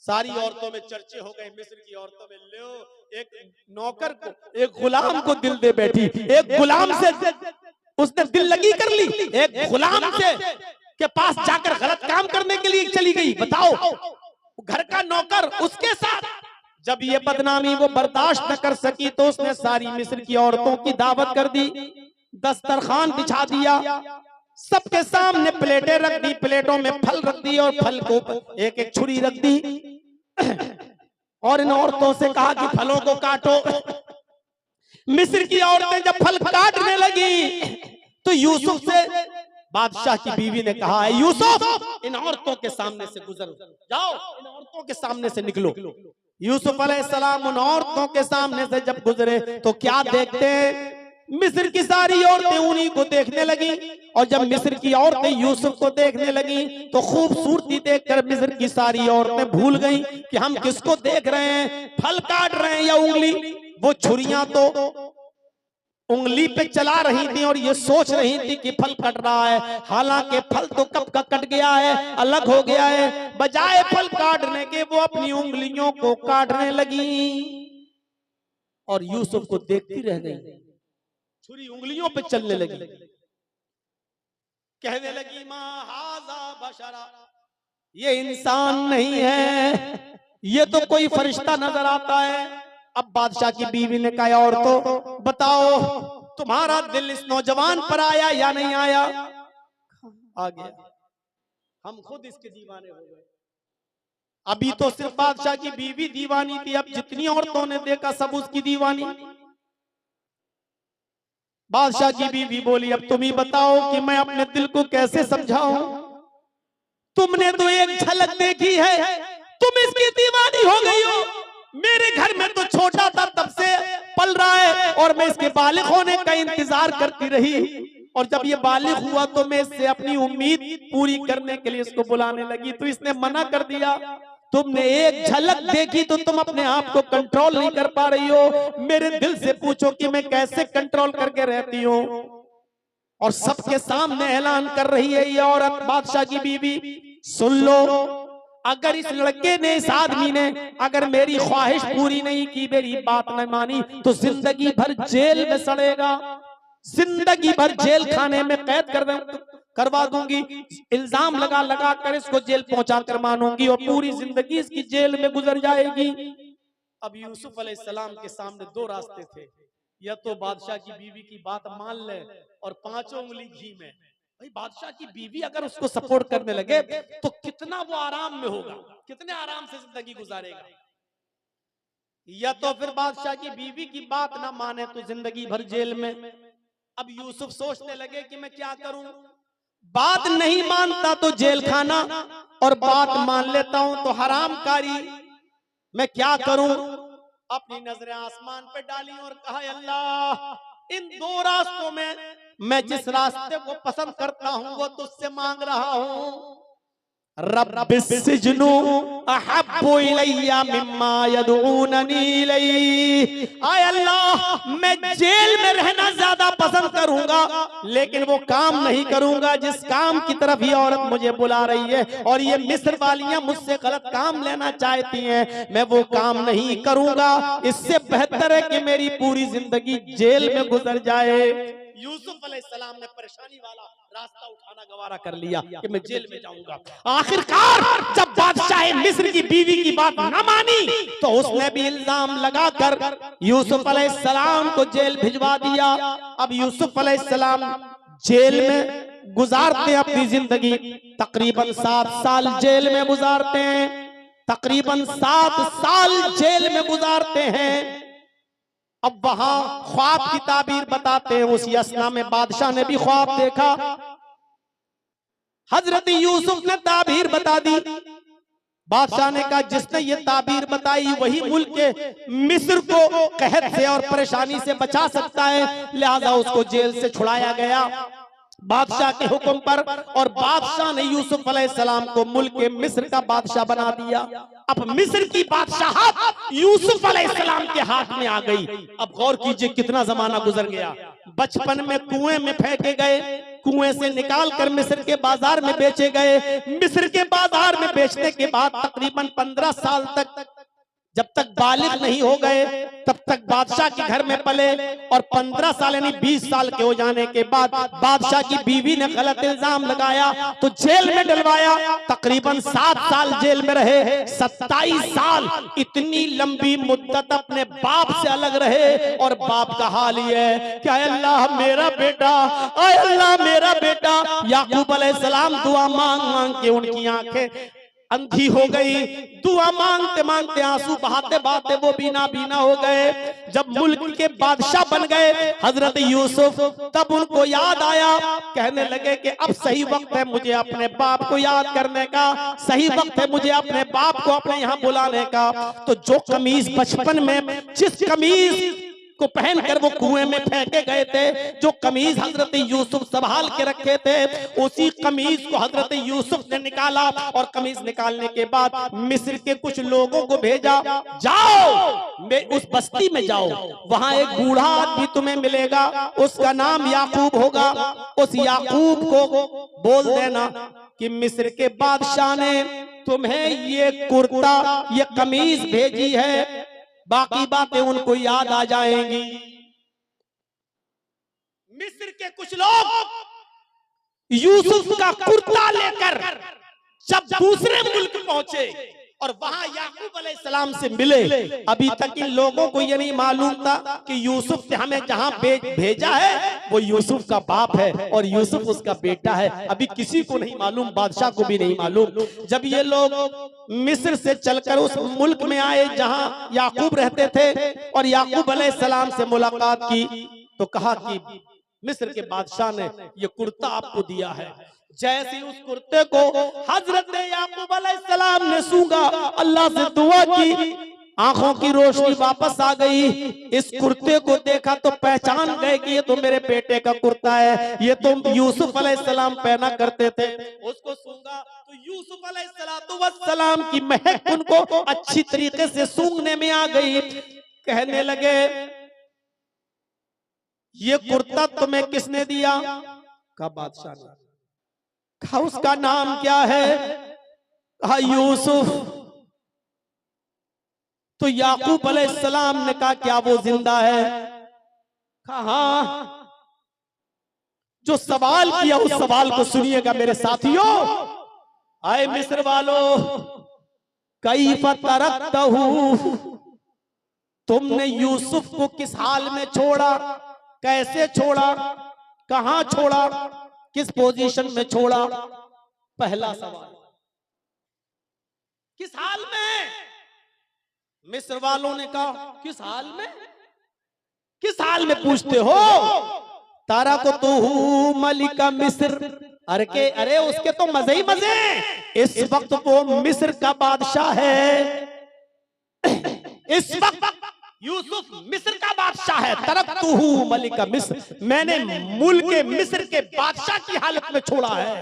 सारी औरतों में चर्चे हो गए, मिस्र की औरतों में। लो एक नौकर को, एक गुलाम को दिल दे बैठी, एक गुलाम से उसने दिल लगी कर ली, एक गुलाम से के पास जाकर गलत काम करने के लिए चली गई। बताओ, घर का नौकर उसके साथ। जब ये बदनामी वो बर्दाश्त न कर सकी तो उसने सारी मिस्र की औरतों की दावत कर दी, दस्तरखान बिछा दिया, सबके सामने प्लेटें रख दी, प्लेटों में फल रख दी और फल को एक एक छुरी रख दी, और इन औरतों से कहा कि फलों को काटो। मिस्र की औरतें जब फल काटने लगी तो यूसुफ से बादशाह की बीवी ने कहा है, यूसुफ इन औरतों के सामने से गुजर जाओ, इन औरतों के सामने से निकलो। यूसुफ अलैहिस्सलाम उन औरतों के सामने से जब गुजरे तो क्या देखते हैं, मिस्र की सारी औरतें उन्हीं को देखने लगी, और जब मिस्र की औरतें यूसुफ को देखने लगी तो खूबसूरती देखकर मिस्र की सारी औरतें भूल गईं कि हम किसको देख रहे हैं, फल काट रहे हैं या उंगली। वो छुरियां तो उंगली पे चला रही थी और ये सोच रही थी कि फल कट रहा है, हालांकि फल तो कब का कट गया है, अलग हो गया है। बजाय फल काटने के वो अपनी उंगलियों को काटने लगी और यूसुफ को देखती रह गई, छुरी उंगलियों पे चलने लगी, कहने लगी माँ हाज़ा बशरा, ये इंसान नहीं है, ये तो कोई फरिश्ता नजर आता है। अब बादशाह की बीवी ने कहा, और तो बताओ तुम्हारा दिल इस नौजवान पर आया या नहीं आया? आ गया, हम खुद इसके दीवाने हो गए। अभी तो सिर्फ बादशाह की बीवी दीवानी थी, अब जितनी औरतों ने देखा सब उसकी दीवानी। बादशाह की बीवी बोली, अब तुम ही बताओ कि मैं अपने दिल को कैसे समझाऊं, तुमने तो एक झलक देखी है, तुम इसकी दीवानी हो गई हो। मेरे घर में तो छोटा था तब से पल रहा है और मैं इसके बालिग होने का इंतजार करती रही, और जब ये बालिग हुआ तो मैं इससे अपनी उम्मीद पूरी करने के लिए इसको बुलाने लगी, तो इसने मना कर दिया। तुमने एक झलक देखी तो तुम अपने आप को कंट्रोल नहीं कर पा रही हो। मेरे दिल से पूछो कि मैं कैसे कंट्रोल करके रहती हूँ। और सबके सामने ऐलान कर रही है ये औरत, बादशाह की बीवी, सुन लो, अगर इस लड़के ने, इस आदमी ने अगर मेरी ख्वाहिश पूरी नहीं की, मेरी बात न मानी, तो जिंदगी भर जेल में सड़ेगा, जिंदगी भर जेल खाने में कैद करवा दूंगी, इल्जाम लगा लगा कर इसको जेल पहुंचा कर मानूंगी और पूरी जिंदगी इसकी जेल में गुजर जाएगी। अब यूसुफ अलैहिस्सलाम के सामने दो रास्ते थे, या तो बादशाह की बीवी की बात मान ले और पांचों उंगली घी में। भाई बादशाह की बीवी अगर उसको सपोर्ट करने लगे तो कितना वो आराम में होगा, कितने आराम से जिंदगी गुजारेगा। या तो फिर बादशाह की बीवी की बात ना माने तो जिंदगी भर जेल में। अब यूसुफ सोचने लगे कि मैं क्या करूं। बात नहीं मानता तो जेल खाना, और बात मान लेता हूं तो हरामकारी। मैं क्या करूं? अपनी नजरें आसमान पे डाली और कहा, अल्लाह इन दो रास्तों में मैं जिस रास्ते को पसंद करता हूं वो तुझसे मांग रहा हूं। रब्बिस्सिज्नु अहब्बु इलैया मिम्मा यदऊननी इलैहि। आय अल्लाह, मैं जेल में रहना ज्यादा पसंद करूंगा, लेकिन वो काम नहीं करूंगा जिस काम की तरफ ये औरत मुझे बुला रही है। और ये मिस्र वालियां मुझसे गलत काम लेना चाहती हैं, मैं वो काम नहीं करूंगा। इससे बेहतर है कि मेरी पूरी जिंदगी जेल में गुजर जाए। यूसुफ अलैहिस्सलाम ने परेशानी वाला रास्ता उठाना गवारा कर लिया कि मैं जेल में जाऊंगा। आखिरकार जब बादशाह मिस्र की बीवी की बात न मानी तो उसने भी इल्जाम लगाकर यूसुफ अलैहिस्सलाम को जेल भिजवा दिया। अब यूसुफ अलैहिस्सलाम जेल में गुजारते अपनी जिंदगी, तकरीबन 7 साल जेल में गुजारते हैं, तकरीबन 7 साल जेल में गुजारते हैं। अब वहां ख्वाब की ताबीर बताते हैं। उस यसना में बादशाह ने भी ख्वाब देखा। हजरत यूसुफ ने ताबीर बता दी। बादशाह ने कहा, जिसने ये ताबीर बताई वही मुल्क के मिस्र को कहत से और परेशानी से बचा सकता है, लिहाजा उसको जेल से छुड़ाया गया बादशाह के हुक्म पर। और बादशाह ने यूसुफ अलैहिस्सलाम को मुल्क के मिस्र का बादशाह बना दिया। अब मिस्र की बादशाहत यूसुफ अलैहिस्सलाम के हाथ में आ गई। अब गौर कीजिए कितना जमाना गुजर गया। बचपन में कुएं में फेंके गए, कुएं से निकाल कर मिस्र के बाजार में बेचे गए। मिस्र के बाजार में बेचने के बाद तकरीबन 15 साल तक, जब तक बालिग नहीं हो गए तब तक बादशाह के घर में पले। और 15 साल यानी 20 साल के हो जाने के बाद बादशाह की बीवी ने गलत इल्जाम लगाया तो जेल में डलवाया। तकरीबन 7 साल जेल में रहे। 27 साल इतनी लंबी मुद्दत अपने बाप से अलग रहे। और बाप का हाल ये है कि अल्लाह मेरा बेटा, अल्लाह मेरा बेटा। याकूब अलैहिस्सलाम दुआ मांग मांग के उनकी आंखें अंधी हो गई। दुआ मांगते मांगते, आंसू बहाते बहाते वो बीना बीना हो गए। जब मुल्क के बादशाह बन गए हजरत यूसुफ, तब उनको याद आया, कहने लगे कि अब सही वक्त है मुझे अपने बाप को याद करने का, सही वक्त है मुझे अपने बाप को अपने यहाँ बुलाने का। तो जो कमीज बचपन में, जिस कमीज को पहनकर वो कुएं में फेंके गए थे, जो कमीज हजरत यूसुफ संभाल के रखे थे, उसी कमीज को हजरत यूसुफ ने निकाला। और कमीज निकालने के बाद मिस्र के कुछ लोगों को भेजा, जाओ उस बस्ती में जाओ, वहां एक बूढ़ा आदमी तुम्हें मिलेगा, उसका नाम याकूब होगा। उस याकूब को बोल देना कि मिस्र के बादशाह ने तुम्हें ये कुर्ता, ये कमीज भेजी है, बाकी बातें उनको याद आ जाएंगी। मिस्र के कुछ लोग यूसुफ का कुर्ता लेकर जब दूसरे मुल्क पहुंचे और वहां याकूब अलैहिस्सलाम से मिले, अभी तक इन लोगों को ये नहीं मालूम था कि यूसुफ ने हमें जहां भेजा है वो यूसुफ का बाप है और यूसुफ उसका बेटा है। अभी किसी को नहीं मालूम, बादशाह को भी नहीं मालूम। जब ये लोग मिस्र से चलकर उस मुल्क में आए जहां याकूब रहते थे और याकूब अलैहिस्सलाम से मुलाकात की, तो कहा कि मिस्र के बादशाह ने ये कुर्ता आपको दिया है। जैसे उस कुर्ते को हजरत याकूब अलैहिस्सलाम ने सूंघा, अल्लाह से दुआ की, आंखों की रोशनी वापस आ गई। इस कुर्ते को देखा तो पहचान गए कि ये तो मेरे बेटे का कुर्ता है, ये तो यूसुफ अलैहिस्सलाम पहना करते थे। उसको सूंघा तो यूसुफ अलैहिस्सलाम की महक उनको अच्छी तरीके से सूंघने में आ गई। कहने लगे, ये कुर्ता तुम्हें किसने दिया? कहा बादशाह ने। कहा उसका नाम क्या है? कहा यूसुफ। तो याकूब अलैहिस्सलाम ने कहा क्या वो जिंदा है? कहा हाँ। जो सवाल किया उस सवाल को सुनिएगा मेरे साथियों। आए मिस्र वालों, कैफ़ तरक्तहू, तुमने यूसुफ को किस हाल में छोड़ा, कैसे छोड़ा, कहां छोड़ा, किस पोजीशन में छोड़ा? पहला सवाल, किस हाल में? मिस्र वालों ने कहा किस हाल में? किस हाल में पूछते हो? तरकतुहु मलिका मिस्र। अरे उसके तो मजे ही मजे हैं। इस वक्त वो मिस्र का बादशाह है। इस वक्त यूसुफ मिस्र का बादशाह है। तरकतुहु मलिका मिस्र, मैंने मुल्क मिस्र के बादशाह की हालत में छोड़ा है।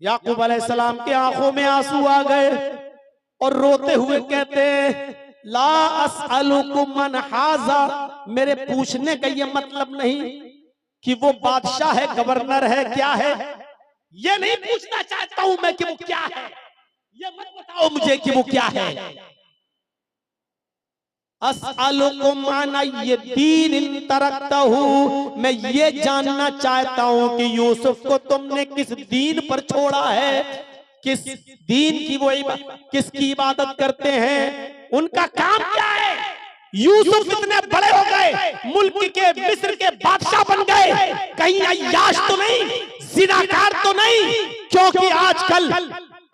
याकूब अलैहिस्सलाम के आंखों में आंसू आ गए और रोते हुए कहते ला अस्अलुकुम मन हाजा, मेरे पूछने का ये मतलब नहीं कि वो बादशाह है, गवर्नर है, क्या है, ये नहीं पूछना चाहता हूं मैं कि वो क्या है। ये मत बताओ मुझे कि वो क्या है। अस्अलुकुम अन ये दीन तरकतहु, मैं ये जानना चाहता हूं कि यूसुफ को तुमने किस दीन पर छोड़ा है, किस दीन की वो किसकी इबादत करते हैं, उनका काम क्या है। यूसुफ इतने बड़े हो गए, मुल्क के मिस्र के बादशाह बन गए, कहीं अय्याश तो नहीं, जिनाकार तो नहीं, क्योंकि आजकल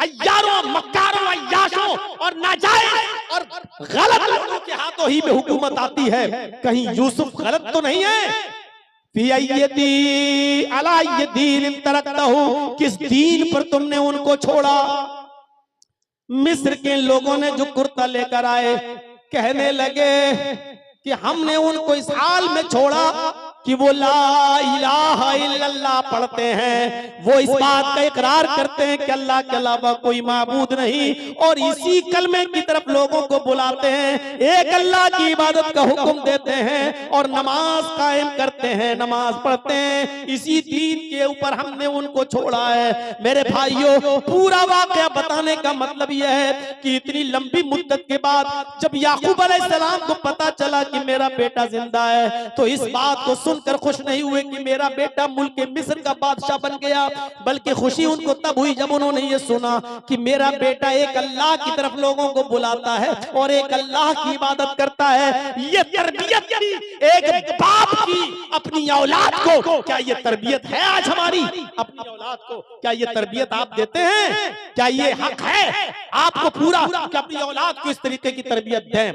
अय्यारों, मक्कारों, अय्याशों और नाजायज और गलत लोगों के हाथों ही में हुकूमत आती है। कहीं यूसुफ गलत तो नहीं है। किस दीन पर तुमने उनको छोड़ा। मिस्र के लोगों ने जो कुर्ता लेकर आए, कहने लगे कि हमने उनको इस हाल में छोड़ा कि वो ला इलाहा इल्लल्लाह पढ़ते हैं, वो इस बात का इकरार करते हैं कि अल्लाह के अलावा कोई माबूद नहीं, और इसी कलमे की तरफ लोगों को बुलाते हैं, एक अल्लाह की इबादत का हुक्म देते हैं और नमाज कायम करते हैं, नमाज पढ़ते हैं। इसी दीन के ऊपर हमने उनको छोड़ा है। मेरे भाइयों, पूरा वाकया बताने का मतलब यह है कि इतनी लंबी मुद्दत के बाद जब याकूब अलैहिस्सलाम को पता चला कि मेरा बेटा जिंदा है, तो इस बात को सुनकर खुश नहीं हुए कि मेरा बेटा मुल्क मिस्र का बादशाह बन गया, बल्कि खुशी उनको तब हुई जब उन्होंने ये सुना कि मेरा बेटा एक अल्लाह की तरफ लोगों को बुलाता है और एक अल्लाह की इबादत करता है। ये तरबियत की एक बाप की अपनी औलाद को, क्या ये तरबियत है आज हमारी? अपनी औलाद को क्या ये तरबियत आप देते हैं? क्या ये हक है आपको पूरा कि अपनी औलाद को इस तरीके की तरबियत दें?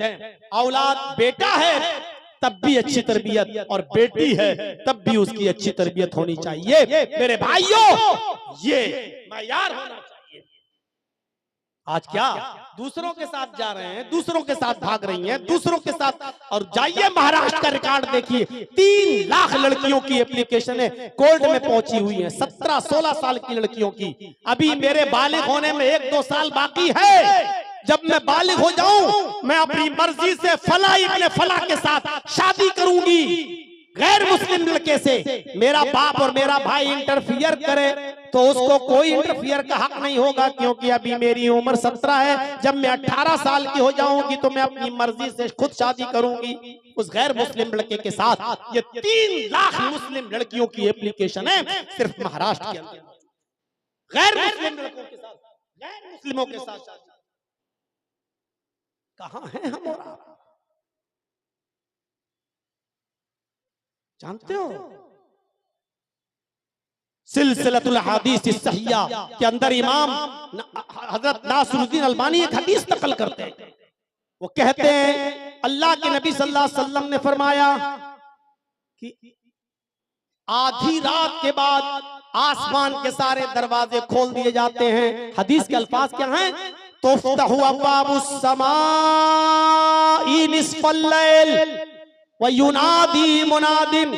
औलाद बेटा है तब भी अच्छी तरबियत, और बेटी है तब भी उसकी अच्छी तरबियत होनी चाहिए। मेरे भाइयों, ये मायार होना चाहिए। आज क्या दूसरों के साथ जा रहे हैं, दूसरों के साथ भाग रही हैं, दूसरों के साथ। और जाइए महाराष्ट्र का रिकॉर्ड देखिए, 3 लाख लड़कियों की एप्लीकेशन कोर्ट में पहुंची हुई है, 17-16 साल की लड़कियों की। अभी मेरे बालिग होने में 1-2 साल बाकी है। जब मैं बालिग हो जाऊं, मैं अपनी मर्जी से फला इब्ने फला के साथ शादी करूंगी, गैर मुस्लिम लड़के से। मेरा बाप और मेरा भाई इंटरफियर करे तो उसको कोई इंटरफियर का हक नहीं होगा, क्योंकि अभी मेरी उम्र 17 है। जब मैं 18 साल की हो जाऊंगी तो मैं अपनी मर्जी से खुद शादी करूंगी उस गैर मुस्लिम लड़के के साथ। ये 3 लाख मुस्लिम लड़कियों की एप्लीकेशन है सिर्फ महाराष्ट्र के अंदर, गैर मुस्लिम लड़कों के साथ, गैर मुस्लिमों के साथ। कहां है हम और आप? जानते हो, सिलसिलतुल हदीस सहिया के अंदर इमाम हजरत नासरुद्दीन अलबानी एक हदीस नकल करते हैं। वो कहते हैं अल्लाह के नबी सल्लल्लाहु अलैहि वसल्लम ने फरमाया कि आधी रात के बाद आसमान के सारे दरवाजे खोल दिए जाते हैं। हदीस के अल्फाज क्या हैं? तुफ्तहु अब्वाबुस समाई निस्फल लैल व युनादी मुनादिन।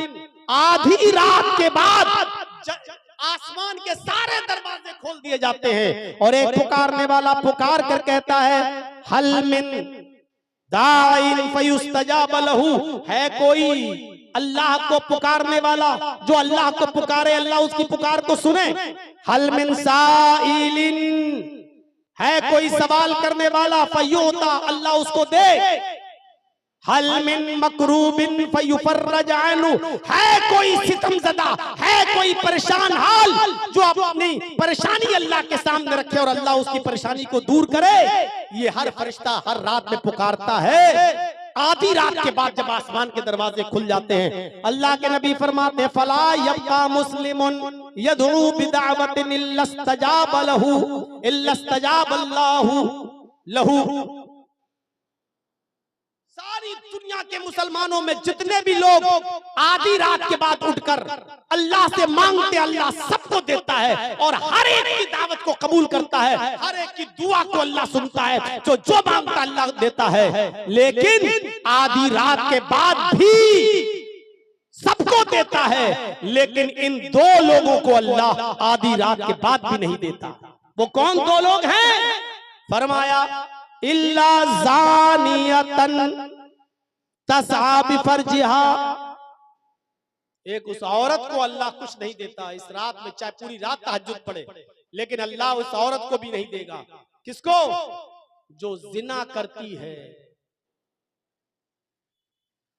आधी रात के बाद आसमान के सारे दरवाजे खोल दिए जाते हैं और एक पुकारने वाला पुकार कर कहता है हल मिन दाइन फयुस्तजाब लहू। है कोई अल्लाह को पुकारने वाला जो अल्लाह को पुकारे, अल्लाह उसकी पुकार को सुने। हल मिन साइलिन, है कोई सवाल करने वाला, फयुता, अल्लाह उसको दे। हल मिन मकरूबिन फयुफर्रज अन्हु, है कोई सितमज़दा, है कोई परेशान हाल जो अपनी परेशानी अल्लाह के सामने रखे और अल्लाह उसकी परेशानी को दूर करे। ये हर फरिश्ता हर रात में पुकारता है। आधी रात के बाद जब आसमान के दरवाजे खुल जाते हैं, अल्लाह के नबी फरमाते फला यब्का मुस्लिमुन यदउ बिदावतिन इल्लस्तजाब लहू इल्लस्तजाब अल्लाहु लहू। सारी दुनिया के मुसलमानों में जितने भी लोग आधी रात के बाद उठकर अल्लाह से मांगते, अल्लाह सबको देता है और हर एक की दावत को कबूल करता है, हर एक की दुआ को अल्लाह सुनता है, जो मांगता अल्लाह देता है। लेकिन आधी रात के बाद भी सबको देता है, लेकिन इन दो लोगों को अल्लाह आधी रात के बाद भी नहीं देता। वो कौन दो लोग हैं? फरमाया इल्ला ज़ानियतन तसआ बिफरजिहा। एक उस औरत को अल्लाह कुछ नहीं देता इस रात में, चाहे पूरी रात तहज्जुद पड़े, लेकिन अल्लाह उस औरत को भी नहीं देगा। किसको? जो जिना करती है।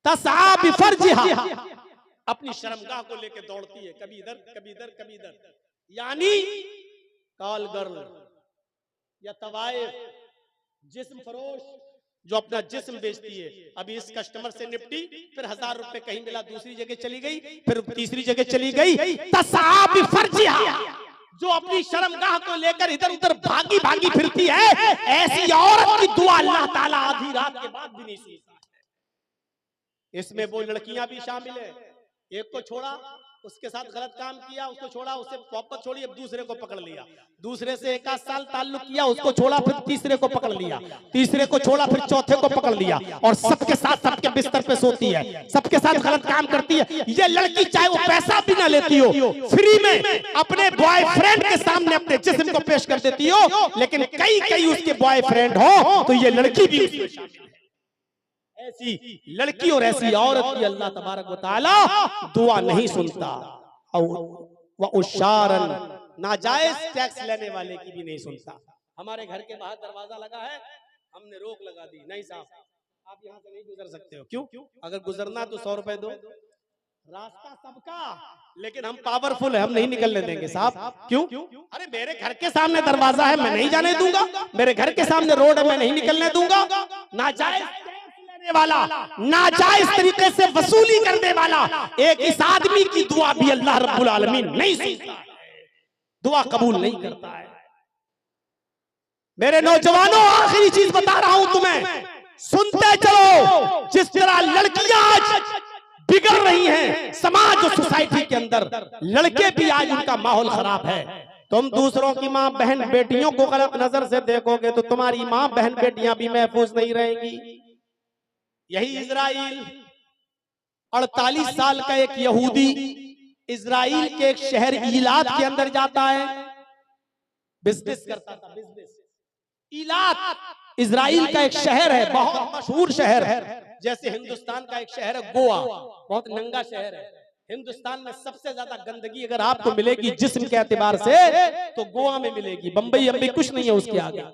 तसआ बिफरजिहा, अपनी शर्मगाह को लेकर दौड़ती है, कभी इधर कभी इधर कभी इधर, यानी कॉल गर्ल या तवाइफ, जिस्म फरोश, जो अपना जिस्म बेचती है। अभी इस कस्टमर से निपटी, फिर 1000 रुपए कहीं मिला, दूसरी जगह चली गई, फिर तीसरी जगह चली गई। तसआ बिफरजिहा, जो अपनी शर्मगाह को लेकर इधर उधर भागी भागी फिरती है, ऐसी औरत की दुआ अल्लाह ताला आधी रात के बाद भी नहीं सुनता है। इसमें वो लड़कियां भी शामिल है। एक को छोड़ा, उसके साथ गलत काम किया, उसको छोड़ा, उससे मोहब्बत छोड़ी, अब दूसरे को पकड़ लिया, दूसरे से 1 साल ताल्लुक किया, उसको छोड़ा, फिर तीसरे को पकड़ लिया, तीसरे को छोड़ा, फिर चौथे को पकड़ लिया, और सबके साथ सबके बिस्तर पे सोती है, सबके साथ गलत काम करती है। ये लड़की चाहे वो पैसा भी ना लेती हो, फ्री में अपने बॉयफ्रेंड के सामने अपने जिस्म को पेश कर देती हो, लेकिन कई कई उसके बॉयफ्रेंड हो तो ये लड़की भी उसमें शामिल है। ऐसी लड़की और ऐसी औरत की अल्लाह तबारक व तआला दुआ नहीं सुनता। और उशारन, नाजायज टैक्स लेने वाले की भी नहीं सुनता। हमारे घर के बाहर दरवाजा लगा है, हमने रोक लगा दी, नहीं साहब आप यहाँ से नहीं गुजर सकते हो। क्यों? अगर गुजरना तो 100 रुपए दो। रास्ता सबका, लेकिन हम पावरफुल है, हम नहीं निकलने देंगे साहब। क्यों? अरे मेरे घर के सामने दरवाजा है, मैं नहीं जाने दूंगा, मेरे घर के सामने रोड है, मैं नहीं निकलने दूंगा। नाजायज वाला, नाजायज तरीके से वसूली करने वाला एक इस आदमी की दुआ भी अल्लाह रब्बुल आलमीन नहीं सुनता है, दुआ कबूल नहीं करता है। मेरे नौजवानों, आखिरी चीज बता रहा हूं तुम्हें, सुनते चलो। जिस तरह लड़कियां आज बिगड़ रही हैं समाज और सोसाइटी के अंदर, लड़के भी आज उनका माहौल खराब है। तुम दूसरों की माँ बहन बेटियों को गलत नजर से देखोगे तो तुम्हारी माँ बहन बेटियां भी महफूज नहीं रहेंगी। यही इजराइल, 48 साल का एक यहूदी इजराइल के एक शहर ईलात के अंदर जाता है, बिजनेस करता था। बिजनेस, ईलात इजराइल का एक शहर है, बहुत मशहूर शहर है, जैसे हिंदुस्तान का एक शहर है गोवा, बहुत नंगा शहर है। हिंदुस्तान में सबसे ज्यादा गंदगी अगर आपको मिलेगी जिस्म के एतबार से तो गोवा में मिलेगी, बंबई अम्बई कुछ नहीं है उसके आगे।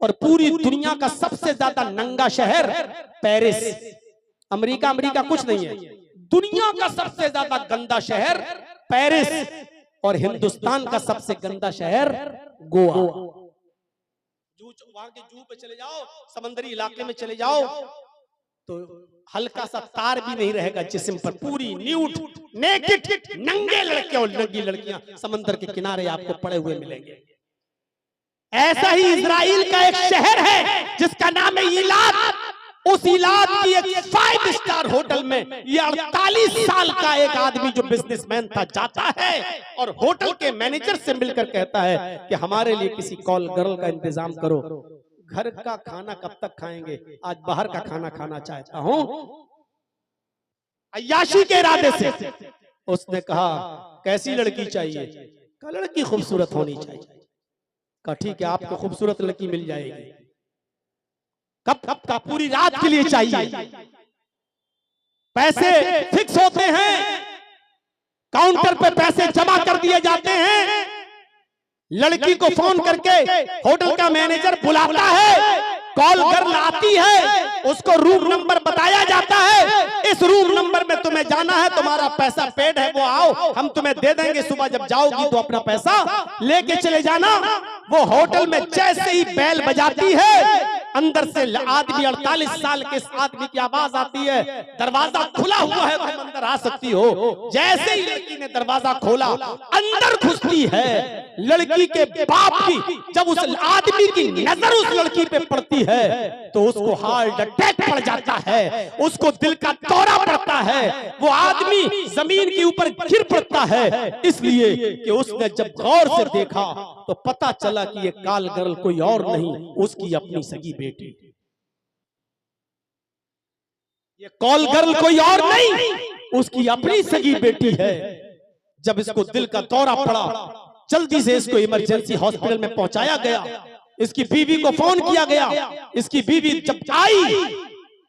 और पूरी दुनिया का सबसे ज्यादा नंगा शहर पेरिस, अमेरिका कुछ नहीं है, दुनिया का सबसे ज्यादा गंदा शहर पेरिस, और हिंदुस्तान का सबसे गंदा शहर गोवा। वहां के जू पे चले जाओ, समंदरी इलाके में चले जाओ, तो हल्का सा तार भी नहीं रहेगा जिस्म पर, पूरी न्यूड नेकेड नंगे लड़के और नंगी लड़कियां समंदर के किनारे आपको पड़े हुए मिलेंगे। ऐसा ही इजराइल का एक शहर है जिसका नाम है ईलात। उस ईलात की एक 5 स्टार होटल में ये 48 साल का एक आदमी जो बिजनेसमैन था जाता है और होटल के मैनेजर से मिलकर कहता है कि हमारे लिए किसी कॉल गर्ल का इंतजाम करो, घर का खाना कब तक खाएंगे, आज बाहर का खाना खाना चाहता हूं। अय्याशी के इरादे से उसने कहा कैसी लड़की चाहिए? कहा लड़की खूबसूरत होनी चाहिए। कहा ठीक है आपको खूबसूरत लड़की मिल जाएगी। कब का? पूरी रात के लिए चाहिए। पैसे फिक्स होते हैं, काउंटर पे पैसे जमा कर दिए जाते हैं। लड़की को फोन करके होटल का मैनेजर बुलाता है, कॉल गर्ल आती है, उसको रूम नंबर बताया जाता है, इस रूम नंबर में तुम्हें जाना है, तुम्हारा पैसा पेड है, वो आओ हम तुम्हें दे देंगे, सुबह जब जाओगी तो अपना पैसा लेके चले जाना। वो होटल में जैसे ही बेल बजाती है, अंदर से आदमी 48 साल के आदमी की आवाज आती है, दरवाजा खुला हुआ है, तुम अंदर आ सकती हो। जैसे ही लड़की ने दरवाजा खोला, अंदर घुसती है, लड़की के बाप की जब उस आदमी की नजर उस लड़की पे पड़ती है तो उसको हार्ट अटैक पड़ जाता है, उसको दिल का दौरा पड़ता है, वो आदमी जमीन के ऊपर गिर पड़ता है। इसलिए कि उसने जब गौर से देखा तो पता चला कि ये काल गर्ल कोई और नहीं, उसकी अपनी सगी बेटी। ये कॉल गर्ल कोई और नहीं, उसकी अपनी सगी बेटी है। जब इसको दिल का दौरा पड़ा, जल्दी से इसको इमरजेंसी हॉस्पिटल में पहुंचाया गया। इसकी बीवी को फोन किया गया। इसकी बीवी जब आई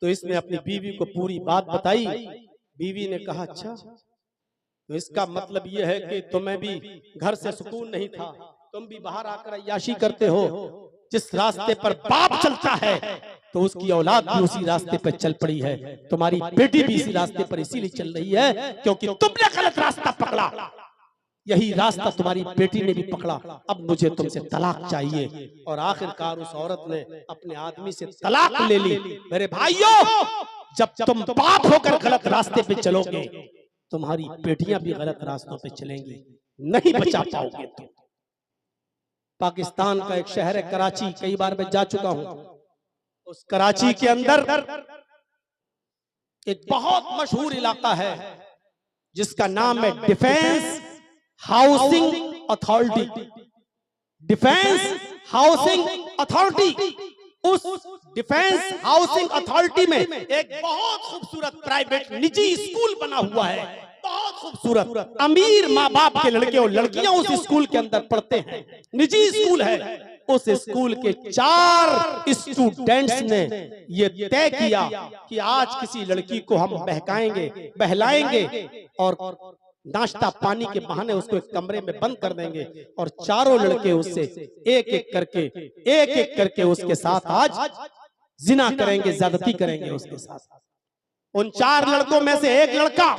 तो इसने अपनी बीवी को पूरी बात बताई। बीवी ने कहा अच्छा, तो इसका मतलब यह है कि तुम्हें भी घर से सुकून नहीं था, तुम भी बाहर आकर अय्याशी करते हो। जिस रास्ते पर बाप चलता है तो उसकी औलाद भी उसी रास्ते पर चल पड़ी है। तुम्हारी बेटी भी इसी रास्ते पर इसीलिए चल रही है क्योंकि तुमने गलत रास्ता पकड़ा, यही रास्ता तुम्हारी बेटी ने भी पकड़ा। अब मुझे तुमसे तलाक चाहिए। और आखिरकार उस औरत ने अपने आदमी से तलाक ले ली। मेरे भाइयों, जब तुम बाप होकर गलत रास्ते पे चलोगे, तुम्हारी बेटियां भी गलत रास्तों पे चलेंगी, नहीं बचा पाओगे तुम। पाकिस्तान का एक शहर है कराची, कई बार मैं जा चुका हूं। उस कराची के अंदर एक बहुत मशहूर इलाका है जिसका नाम है defence housing authority. Defence housing authority. उस डिफेंस हाउसिंग अथॉरिटी में एक बहुत खूबसूरत प्राइवेट निजी स्कूल बना हुआ है, बहुत खूबसूरत। अमीर माँ बाप के लड़के और लड़कियां उस स्कूल के अंदर पढ़ते हैं, निजी स्कूल है। उस स्कूल के 4 स्टूडेंट्स ने ये तय किया कि आज किसी लड़की को हम बहकाएंगे, बहलाएंगे और नाश्ता पानी के बहाने उसको एक कमरे में बंद कर देंगे और चारों लड़के उससे एक एक करके उसके साथ आज जिना करेंगे, ज्यादती करेंगे उसके साथ। उन 4 लड़कों में से एक लड़का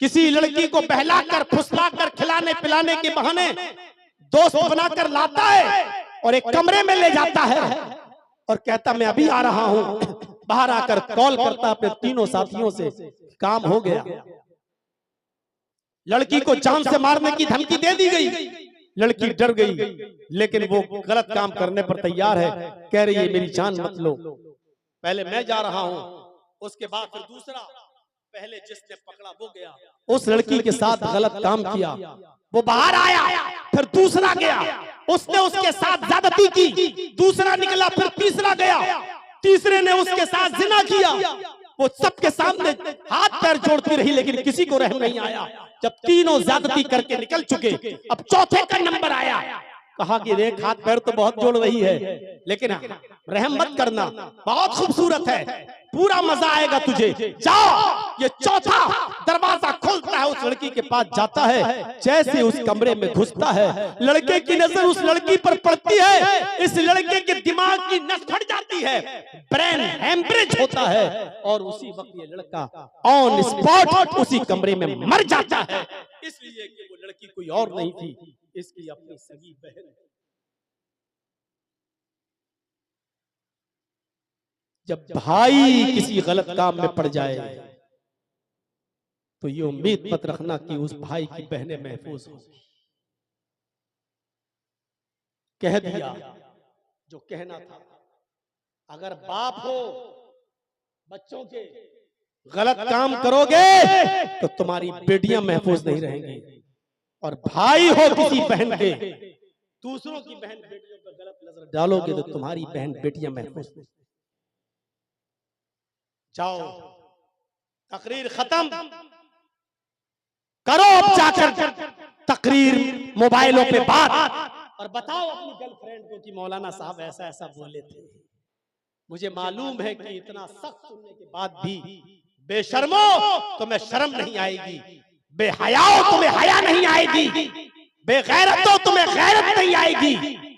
किसी लड़की को बहलाकर फुसलाकर खिलाने पिलाने के बहाने दोस्त बनाकर लाता है और एक कमरे में ले जाता है और कहता मैं अभी आ रहा हूं। बाहर आकर कॉल करता अपने 3 साथियों से, काम हो गया। लड़की को जान से मारने की धमकी दे दी गई। लड़की डर गई, लेकिन वो गलत काम करने पर तैयार है। कह रही है मेरी जान मत लो, पहले मैं जा रहा हूं, उसके बाद फिर दूसरा। पहले जिसने पकड़ा वो गया, उस लड़की के साथ गलत काम किया, वो बाहर आया, फिर दूसरा गया, उसने उसके साथ ज्यादती की, दूसरा निकला, फिर तीसरा गया, तीसरे ने उसके साथ जिना किया। वो सबके सामने हाथ पैर जोड़ती रही लेकिन किसी को रहम नहीं आया। जब तीनों ज्यादती करके निकल चुके, अब चौथे का नंबर आया। कहा कि देख हाथ पैर तो बहुत जोड़ रही है लेकिन रहम मत करना, बहुत खूबसूरत है, पूरा मजा आएगा तुझे, जाओ। ये चौथा दरवाजा खोलता है, उस लड़की के पास जाता है। जैसे उस कमरे में घुसता है, लड़के की नजर उस लड़की पर पड़ती है। इस लड़के के दिमाग की नस फट जाती है, ब्रेन हेमरेज होता है और उसी वक्त ये लड़का ऑन स्पॉट उसी कमरे में मर जाता है। इसलिए कि वो लड़की कोई और नहीं थी, इसकी अपनी सगी बहन। जब भाई किसी गलत काम में पड़ जाए तो ये उम्मीद मत रखना कि उस भाई की बहनें महफूज होंगी। कह दिया जो कहना था। अगर बाप हो बच्चों के गलत काम करोगे तो तुम्हारी बेटियां महफूज नहीं रहेंगी, और भाई हो किसी बहन के, दूसरों की बहन बेटियों पर गलत नजर डालोगे तो तुम्हारी बहन बेटियां महफूज नहीं। जाओ, तकरीर खत्म करो, अब जाकर तकरीर मोबाइलों पे बात और बताओ अपनी गर्लफ्रेंड को कि मौलाना साहब ऐसा ऐसा बोले थे। मुझे मालूम है कि इतना सख्त सुनने के बाद भी बेशर्मो तुम्हें शर्म नहीं आएगी, बेहयाओ तुम्हें हया नहीं आएगी, बेगैरतो तुम्हें गैरत नहीं आएगी।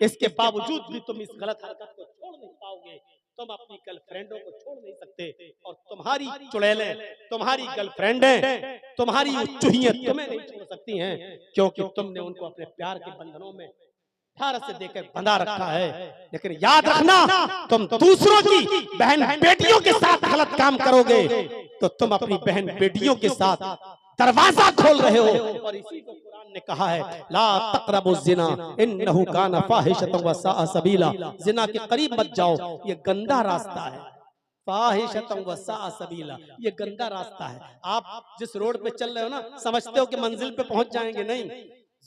इसके बावजूद भी तुम इस गलत हरकत को छोड़ नहीं पाओगे। तुम अपनी गर्लफ्रेंडों को छोड़ नहीं सकते, और तुम्हारी चुड़ैलें, तुम्हारी गर्लफ्रेंडें, तुम्हारी चुहियां तुम्हें नहीं छोड़ सकती हैं, क्योंकि तुमने उनको अपने प्यार के बंधनों में ठार से देकर बंधा रखा है। लेकिन याद रखना, तुम दूसरों की बहन बेटियों के साथ गलत काम करोगे तो तुम अपनी बहन बेटियों के साथ दरवाजा खोल रहे हो। और इसी को कुरान ने कहा है ला तक़रबुज़ ज़िना इन्नहु काना फ़ाहिशतन व साअ सबीला, जिना के करीब मत जाओ, ये गंदा रास्ता है। फ़ाहिशतन व साअ सबीला, ये गंदा रास्ता है। आप जिस रोड पे चल रहे हो ना, समझते हो कि मंजिल पे पहुंच जाएंगे, नहीं।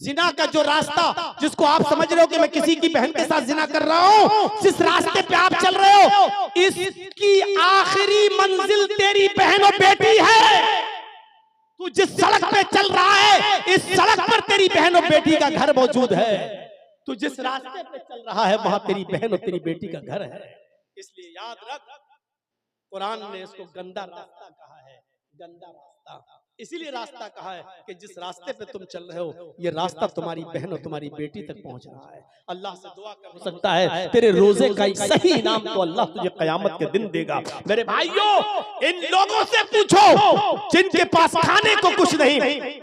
जिना का जो रास्ता, जिसको आप समझ रहे हो कि मैं किसी की बहन के साथ जिना कर रहा हूं, जिस रास्ते पे आप चल रहे हो, इसकी आखिरी मंजिल तेरी बहन और बेटी है। तू जिस सड़क पे चल रहा है, इस सड़क पर तेरी बहन और बेटी का घर मौजूद है। तू जिस रास्ते पे चल रहा है, वहां तेरी बहन और तेरी बेटी का घर है। इसलिए याद रख, कुरान ने इसको गंदा रास्ता कहा है, गंदा रास्ता। इसीलिए रास्ता कहा है कि जिस रास्ते पे तुम चल रहे हो, ये रास्ता तुम्हारी बहन और तुम्हारी बेटी तक पहुंच रहा है। अल्लाह से दुआ कर सकता है तेरे रोजे का सही इनाम तो अल्लाह तुझे कयामत के दिन देगा। मेरे भाइयों, इन लोगों से पूछो जिनके पास खाने को कुछ नहीं,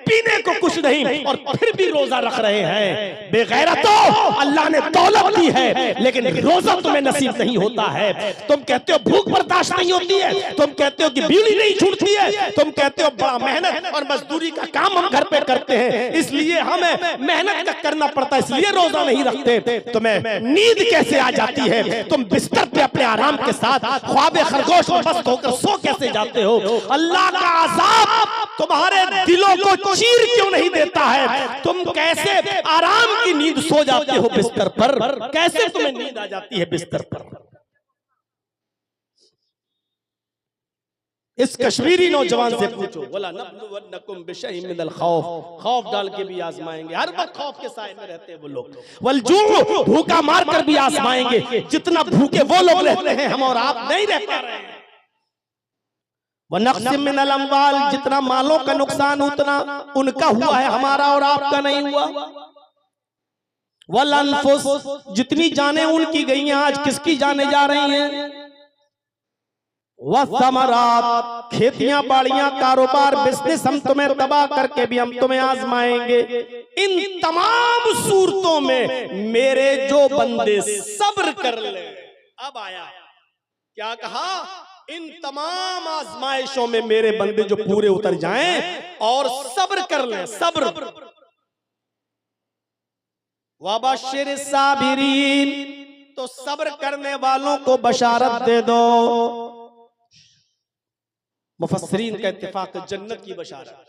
पीने को कुछ नहीं, और फिर भी रोजा रख रहे हैं। बेगैरतों, अल्लाह ने दौलत दी है, लेकिन रोजा तुम्हें नसीब नहीं होता है। तुम कहते हो भूख बर्दाश्त नहीं होती है, तुम कहते हो कि बीड़ी नहीं छूटती है, तुम कहते हो बड़ा मेहनत और मजदूरी का काम हम घर पे करते हैं, इसलिए हमें मेहनत का करना पड़ता है, इसलिए रोजा नहीं रखते। तुम्हें नींद कैसे आ जाती है? तुम बिस्तर पे अपने आराम के साथ ख्वाबे खरगोश में मस्त होकर सो कैसे जाते हो? अल्लाह का अज़ाब तुम्हारे दिलों को चीर क्यों नहीं देता है? तुम कैसे आराम की नींद सो जाते हो बिस्तर पर? कैसे तुम्हें नींद आ जाती है बिस्तर पर? इस कश्मीरी नौजवान से पूछो, वला नब्लुवन्नकुम बिशैइन मिनल खौफ, खौफ डाल के भी आजमाएंगे। हर वक्त खौफ के साए में रहते हैं वो लोग। वल जू, भूखा मार कर भी आजमाएंगे। जितना भूखे वो लोग रहते हैं, हम और आप नहीं रह पा रहे हैं। व नक़्सिम मिनल अम्वाल, जितना मालों का नुकसान उतना उनका हुआ है, हमारा और आपका नहीं हुआ। वल अनफुस, जितनी जानें उनकी गई हैं, आज किसकी जानें जा रही हैं। वसमरात, खेतियां बाड़ियां कारोबार बिजनेस हम तुम्हें तबाह करके भी हम तुम्हें आजमाएंगे। इन तमाम सूरतों में मेरे जो बंदे सब्र कर ले। अब आया क्या कहा? इन तमाम आजमाइशों में मेरे बंदे जो पूरे उतर जाएं और सब्र कर लें, सब्र। वबश्शिर साबिरीन, तो सब्र करने वालों को बशारत दे दो। मुफस्सिरीन का इत्तिफाक, जन्नत की बशारत।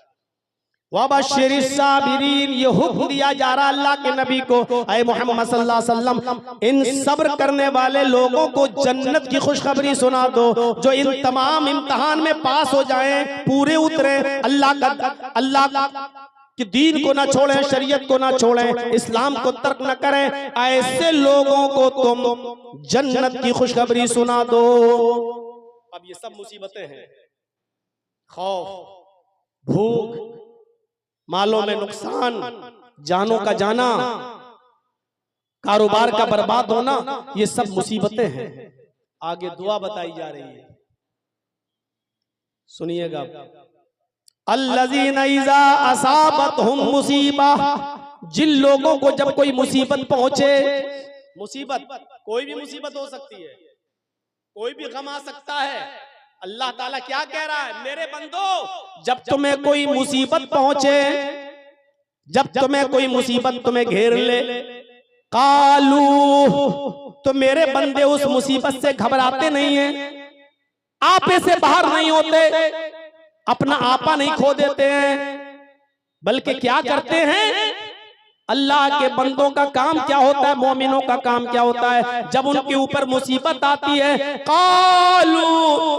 वबश्शिरिस साबिरीन, ये हुक्म दिया जा रहा अल्लाह के नबी को, ऐ मोहम्मद सल्लल्लाहु अलैहि वसल्लम, इन सब्र करने वाले लोगों को जन्नत की खुशखबरी सुना दो, जो इन तमाम इम्तिहान में पास हो जाएं, पूरे उतरे, अल्लाह कि दीन को ना छोड़ें, शरीयत को ना छोड़ें, इस्लाम को तर्क न करें, ऐसे लोगों को तुम जन्नत की खुशखबरी सुना दो। अब ये सब मुसीबतें हैं, खौफ, भूख, मालों में नुकसान, जानों का जाना, कारोबार का बर्बाद होना, ये सब मुसीबतें हैं। आगे दुआ बताई जा रही है, सुनिएगा। अल्लज़ीना इज़ा असाबतहुम मुसीबा, जिन लोगों को जब कोई मुसीबत पहुंचे, मुसीबत कोई भी मुसीबत हो सकती है, कोई भी गम आ सकता है। अल्लाह ताला क्या कह रहा है? मेरे बंदो, जब तुम्हें कोई मुसीबत पहुंचे, जब तुम्हें कोई मुसीबत तुम्हें घेर ले, कालू, तो मेरे बंदे उस मुसीबत से घबराते नहीं हैं, आपे से बाहर नहीं होते, अपना आपा नहीं खो देते हैं, बल्कि क्या करते हैं? अल्लाह के बंदों का काम क्या होता है, मोमिनों का काम क्या होता है? जब उनके ऊपर मुसीबत आती है, कालू,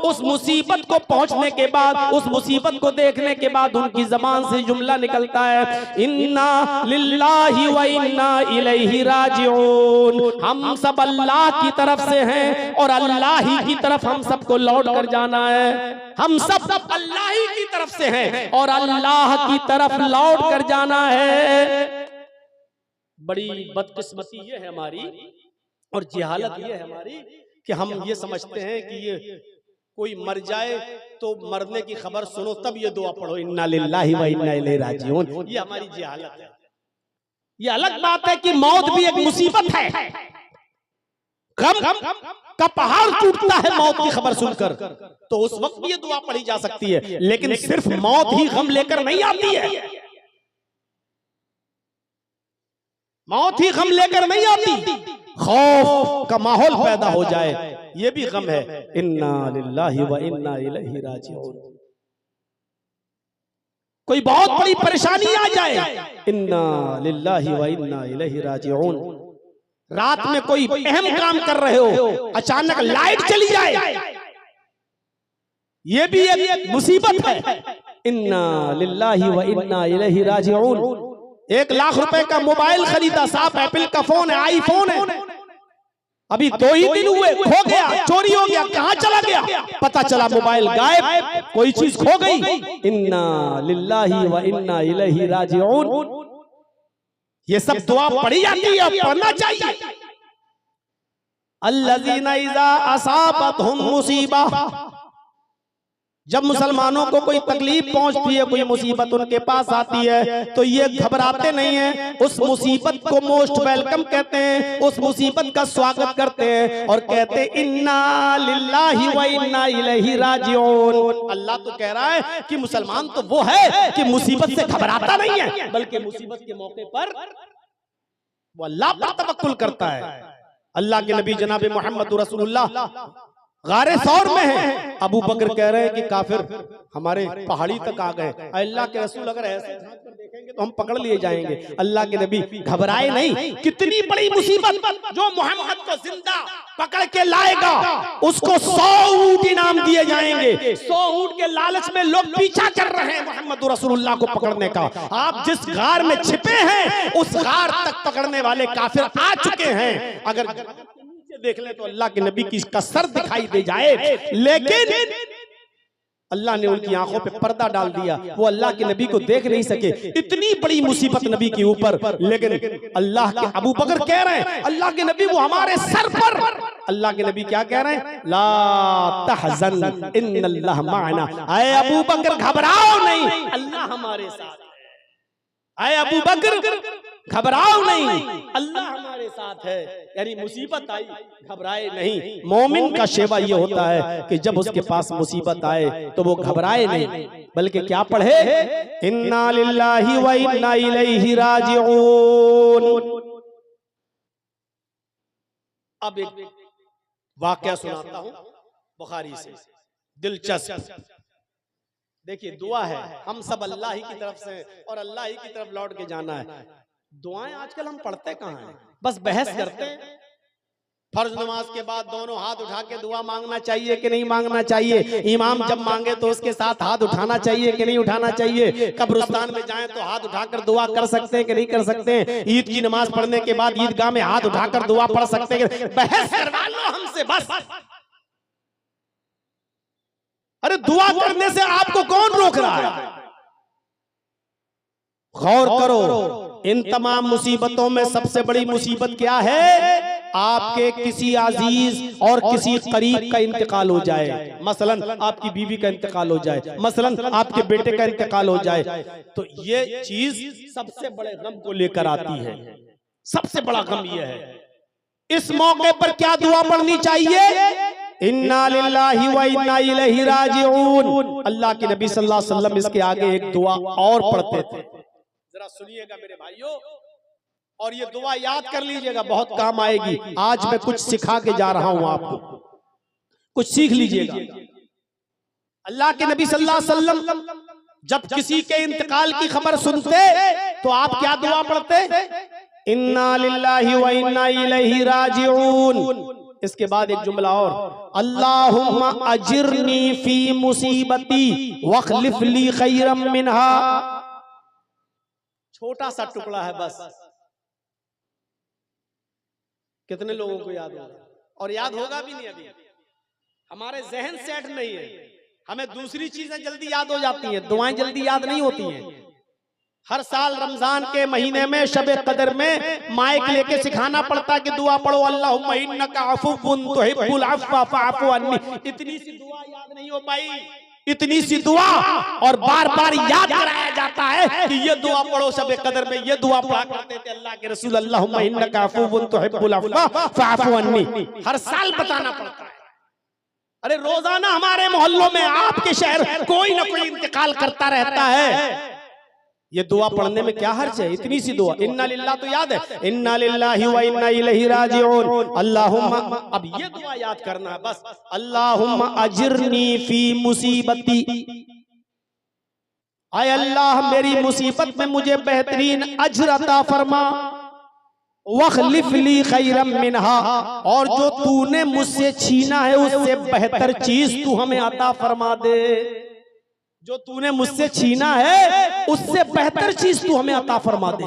उस मुसीबत को पहुंचने के बाद, उस मुसीबत को देखने के बाद उनकी जबान से जुमला निकलता है, इन्ना लिल्लाहि व इन्ना इलैहि राजिऊन, हम सब अल्लाह की तरफ से हैं और अल्लाह ही की तरफ हम सबको लौट कर जाना है। हम सब अल्लाह ही की तरफ से हैं और अल्लाह की तरफ लौट कर जाना है। बड़ी बदकिस्मती ये है हमारी और जहालत ये है हमारी कि हम ये समझते हैं कि ये कोई मर जाए तो मरने की खबर सुनो तब ये दुआ पढ़ो, इन्ना लिल्लाहि व इन्ना इलैहि राजिऊन। ये हमारी जहालत है। ये अलग बात है कि मौत भी एक मुसीबत है, गम का पहाड़ टूटता है मौत की खबर सुनकर, तो उस वक्त भी ये दुआ पढ़ी जा सकती है, लेकिन सिर्फ मौत ही गम लेकर नहीं आती है। मौत ही गम लेकर नहीं आती, खौफ का माहौल पैदा हो जाए ये भी गम है। इन्ना लिल्लाहि व इन्ना इलैहि राजिऊन। कोई बहुत बड़ी परेशानी आ जाए, इन्ना लिल्लाहि व इन्ना इलैहि राजिऊन। रात में कोई अहम काम कर रहे हो, अचानक लाइट चली जाए, ये भी एक मुसीबत है। इन्ना लिल्लाहि व इन्ना इलैहि राजिऊन। 1 लाख रुपए का मोबाइल खरीदा, साफ एप्पल का फोन है, आईफोन है, अभी 2 ही दिन हुए, खो गया, चोरी हो गया, कहां चला गया पता चला, मोबाइल गायब, कोई चीज खो गई। इन्ना लिल्लाहि व इन्ना इलैहि राजिऊन। ये सब दुआ पढ़ी जाती है, पढ़ना चाहिए। अल्लज़ीना इज़ा असाबतहुम मुसीबा, जब मुसलमानों को कोई तकलीफ पहुंचती है, कोई मुसीबत उनके पास आती है, तो ये घबराते नहीं हैं, उस मुसीबत को मोस्ट वेलकम कहते हैं, उस मुसीबत का स्वागत करते हैं और कहते हैं इन्ना लिल्लाहि व इन्ना इलैहि राजिऊन। अल्लाह तो कह रहा है कि मुसलमान तो वो है कि मुसीबत से घबराता नहीं है, बल्कि मुसीबत के मौके पर वो अल्लाह पर तवक्कुल करता है। अल्लाह के नबी जनाब मोहम्मद रसूलुल्लाह गारे सौर में है, अबू बकर कह रहे हैं कि काफिर हमारे पहाड़ी तक आ गए। अल्लाह के रसूल अगर ऐसे झांक कर देखेंगे तो हम पकड़ लिए जाएंगे। अल्लाह के नबी घबराए नहीं। कितनी बड़ी मुसीबत जो मोहम्मद को जिंदा पकड़ के लाएगा, उसको 100 ऊंट इनाम दिए जाएंगे। 100 ऊंट के लालच में लोग पीछा कर रहे हैं मोहम्मद रसूलुल्लाह को पकड़ने का। आप जिस गार में छिपे हैं, उस गार तक पकड़ने वाले काफिर आ चुके हैं। अगर देख ले तो अल्लाह के नबी की इसका सर दिखाई दे जाए, लेकिन अल्लाह ने उनकी आंखों पे पर्दा डाल दिया, वो अल्लाह के नबी को देख नहीं सके। इतनी बड़ी मुसीबत नबी के ऊपर, लेकिन अल्लाह के अबू बकर कह रहे हैं अल्लाह के नबी वो हमारे सर पर। अल्लाह के नबी क्या कह रहे हैं? ला तहज़न इन्नल्लाह माअना। ऐ अबू बकर घबराओ नहीं, अल्लाह हमारे साथ है। ऐ अबू बकर घबराओ नहीं, अल्लाह हमारे साथ है। यानी मुसीबत आई, घबराए नहीं। मोमिन का शेवा ये होता है कि जब उसके पास मुसीबत आए तो वो घबराए नहीं, बल्कि क्या पढ़े, इन्ना लिल्लाहि व इन्ना इलैहि राजिऊन। अब एक वाकया सुनाता हूं बुखारी से, दिलचस्प। देखिए दुआ है, हम सब अल्लाह ही की तरफ से और अल्लाह ही की तरफ लौट के जाना है। दुआएं आजकल हम पढ़ते कहाँ हैं, बस बहस करते हैं। फर्ज नमाज के बाद दोनों हाथ उठा के दुआ मांगना चाहिए कि नहीं मांगना चाहिए, इमाम जब मांगे तो उसके साथ हाथ उठाना चाहिए कि नहीं उठाना चाहिए, कब्रिस्तान में जाएं तो हाथ उठाकर दुआ कर सकते हैं कि नहीं कर सकते हैं, ईद की नमाज पढ़ने के बाद ईदगाह में हाथ उठाकर दुआ पढ़ सकते हैं। बहस करवा लो हमसे बस। अरे दुआ करने से आपको कौन रोक रहा है? गौर करो, इन तमाम मुसीबतों में सबसे बड़ी मुसीबत क्या है? आपके किसी अजीज और किसी करीब का इंतकाल हो जाए। मसलन आपकी बीवी का इंतकाल हो जाए, मसलन आपके बेटे का इंतकाल हो जाए, तो ये चीज सबसे बड़े गम को लेकर आती है। सबसे बड़ा गम यह है। इस मौके पर क्या दुआ पढ़नी चाहिए? इन्ना लिल्लाहि व इन्ना इलैहि राजिऊन। अल्लाह के नबी सल्लल्लाहु अलैहि वसल्लम इसके आगे एक दुआ और पढ़ते थे, जरा सुनिएगा मेरे भाइयों, और ये दुआ याद कर लीजिएगा, बहुत काम आएगी। आज मैं कुछ सिखा के जा रहा हूं आपको, कुछ सीख लीजिएगा। अल्लाह के नबी सल्लल्लाहु अलैहि वसल्लम जब किसी के इंतकाल की खबर सुनते तो आप क्या दुआ पढ़ते? इन्ना लिल्लाहि व इन्ना इलैहि राजिऊन। इसके बाद एक जुमला और, अल्लाहुम्मा अजिरनी फी मुसीबती वखलिफ ली खैरम मिनहा। छोटा सा टुकड़ा है बस, कितने लोगों को याद होगा? और याद होगा भी नहीं, अभी हमारे जहन सेट नहीं है। हमें दूसरी चीजें जल्दी याद हो जाती हैं, दुआएं जल्दी याद नहीं होती हैं। हर साल रमजान के महीने में शबे कदर में माइक लेके सिखाना पड़ता है कि दुआ पढ़ो, अल्लाहुम्मा इन्नका अफ़ुव्वुन तुहिब्बुल अफ़्व फ़अफ़ु अन्नी। इतनी सी दुआ याद नहीं हो पाई, इतनी सी दुआ, और बार बार याद कराया जाता है कि ये दुआ पढ़ो शबे कदर में, ये दुआ पढ़ा करते थे अल्लाह के रसूल, अल्लाहुम्मा इन्नका अफ़ुव्वुन तुहिब्बुल अफ़्व फ़अफ़ु अन्नी। हर साल बताना पड़ता है। अरे रोजाना हमारे मोहल्लों में, आपके शहर, कोई ना कोई इंतकाल करता रहता है। ये दुआ पढ़ने में क्या हर्ज है? इतनी सी दुआ, इन्ना लिल्लाह तो याद है, इन्ना लिल्लाहि व इन्ना इलैहि राजिऊन। अल्लाहुम्मा, अब ये दुआ याद करना है बस, अल्लाहुम्मा अजिरनी फी मुसीबती, आय अल्लाह मेरी मुसीबत में मुझे बेहतरीन अजर अता फरमा, वखलिफ ली खैरम मिनहा, और जो तूने मुझसे छीना है उससे बेहतर चीज तू हमें अता फरमा दे। जो तूने मुझसे छीना है उससे बेहतर चीज तू हमें अता फरमा दे।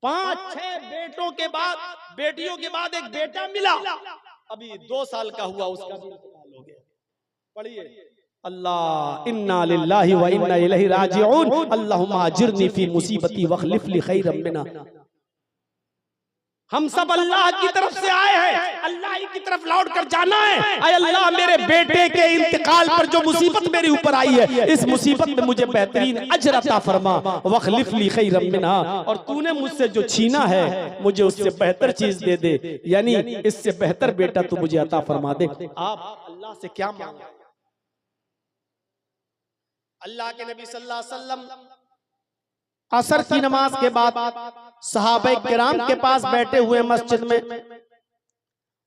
5-6 बेटों के बाद, बेटियों के बाद एक बेटा मिला, अभी 2 साल का हुआ, उसका भी इंतकाल हो गया। पढ़िए, अल्लाह इन्ना लिल्लाहि व इन्ना इलैहि राजिऊन, अल्लाहुम्मा अजिरनी फी मुसीबती वखलिफ ली खैरम मिनहा। हम सब अल्लाह की तरफ से आए हैं, अल्लाह ही की तरफ लौट कर जाना है। अय अल्लाह मेरे बेटे के इंतकाल पर जो मुसीबत मेरे ऊपर आई है, इस मुसीबत में मुझे बेहतरीन अजर अता फरमा, वखलिफ ली खैरम मिनहा, और तूने मुझसे जो छीना है मुझे उससे बेहतर चीज दे दे, यानी इससे बेहतर बेटा तू मुझे अता फरमा दे। आप अल्लाह से क्या मांगे? अल्लाह के नबी सल्लल्लाहु अलैहि वसल्लम असर की नमाज के बाद सहाबा किराम के पास बैठे हुए मस्जिद में,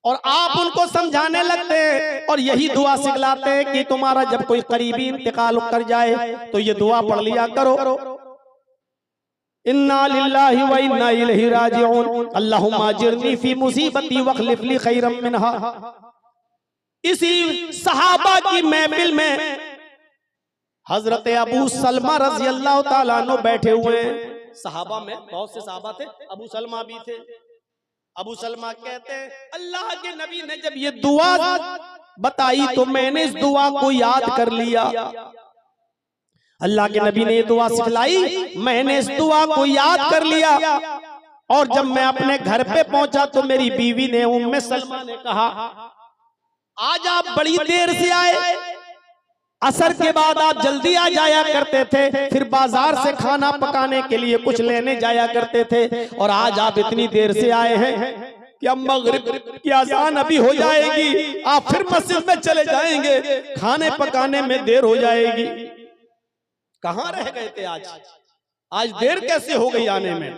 और आप उनको समझाने लगते हैं और यही दुआ सिखलाते हैं कि तुम्हारा जब कोई करीबी इंतकाल कर जाए तो ये दुआ पढ़ लिया करो, इन्ना लिल्लाहि व इन्ना इलैहि राजिऊन, अल्लाहुम्मा अजिरनी फी मुसीबती वखलिफ ली खैरम मिनहा। इसी सहाबा की महफिल में हजरत अबू सलमा रजी अल्लाह ताला अन्हु बैठे हुए हैं। सहाबा में बहुत से सहाबा थे, अबू सलमा भी थे। अबू सलमा कहते हैं अल्लाह के नबी ने जब ये दुआ बताई तो मैंने इस दुआ को याद कर लिया। अल्लाह के नबी ने ये दुआ सिखलाई, मैंने इस दुआ को याद कर लिया, और जब मैं अपने घर पे पहुंचा तो मेरी बीवी ने, उम्मे सलमा ने कहा, आज आप बड़ी देर से आए, असर के बाद आप जल्दी आ जाया करते थे, फिर बाजार से खाना पकाने के लिए कुछ लेने जाया करते थे, और आज आप इतनी देर से आए हैं कि अब मगरिब की अज़ान अभी हो जाएगी, आप फिर मस्जिद में चले जाएंगे, खाने पकाने में देर हो जाएगी। कहां रह गए थे आज? आज देर कैसे हो गई आने में?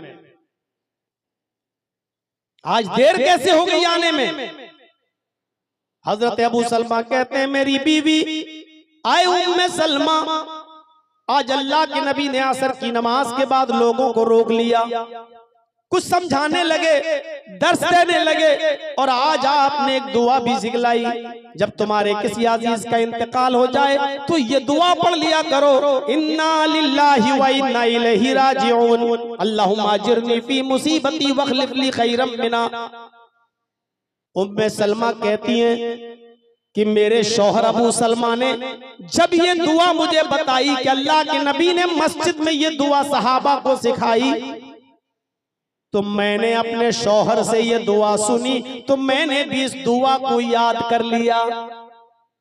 आज देर कैसे हो गई आने में? हजरत अबू सलमा कहते हैं मेरी बीवी आए उम्मे सलमा, आज अल्लाह के नबी ने असर की नमाज के बाद लोगों को रोक लिया, कुछ समझाने लगे, दर्स देने लगे, और आज आपने एक दुआ भी सिखलाई, जब तुम्हारे किसी अजीज का इंतकाल हो जाए तो ये दुआ पढ़ लिया करो, इन्ना लिल्लाहि व इन्ना इलैहि राजिऊन, अल्लाहुम्मा अजिरनी फी मुसीबती वखलिफ ली खैरम मिनहा। उम्मे सलमा कहती हैं कि मेरे शौहर अबू सलमा ने जब ये दुआ मुझे बताई कि अल्लाह के नबी ने मस्जिद में ये दुआ सहाबा को सिखाई, तो मैंने अपने शौहर से ये दुआ सुनी, तो मैंने भी इस दुआ को याद कर लिया।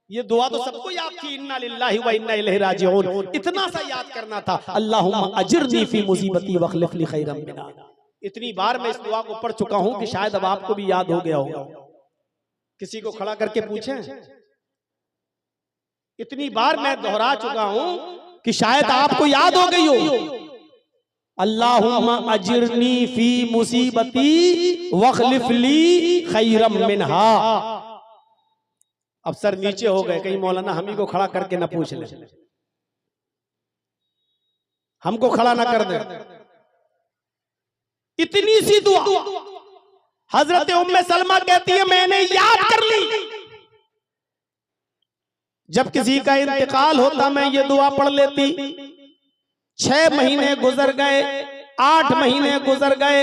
ये दुआ तो सबको याद थी, इन्ना लिल्लाहि व इन्ना इलैहि राजिऊन, इतना सा याद करना था, अल्लाहुम्मा अजिरनी फी मुसीबती वखलिफ ली खैरम मिनहा। इतनी बार मैं इस दुआ को पढ़ चुका हूं कि शायद अब आपको भी याद हो गया होगा। किसी को खड़ा करके पूछें, इतनी बार मैं दोहरा चुका हूं कि शायद आपको याद हो गई हो। अल्लाहुम्मा अजिरनी फी मुसीबती वखलिफ ली खैरम मिनहा। अब सर नीचे हो गए, कहीं मौलाना हम ही को खड़ा करके ना पूछ ले, हमको खड़ा ना कर दे। इतनी सी दुआ हजरत उम्मे सलमा कहती है मैंने याद कर ली, जब किसी का इंतकाल होता मैं ये दुआ पढ़ लेती। 6 महीने गुजर गए, 8 महीने गुजर गए,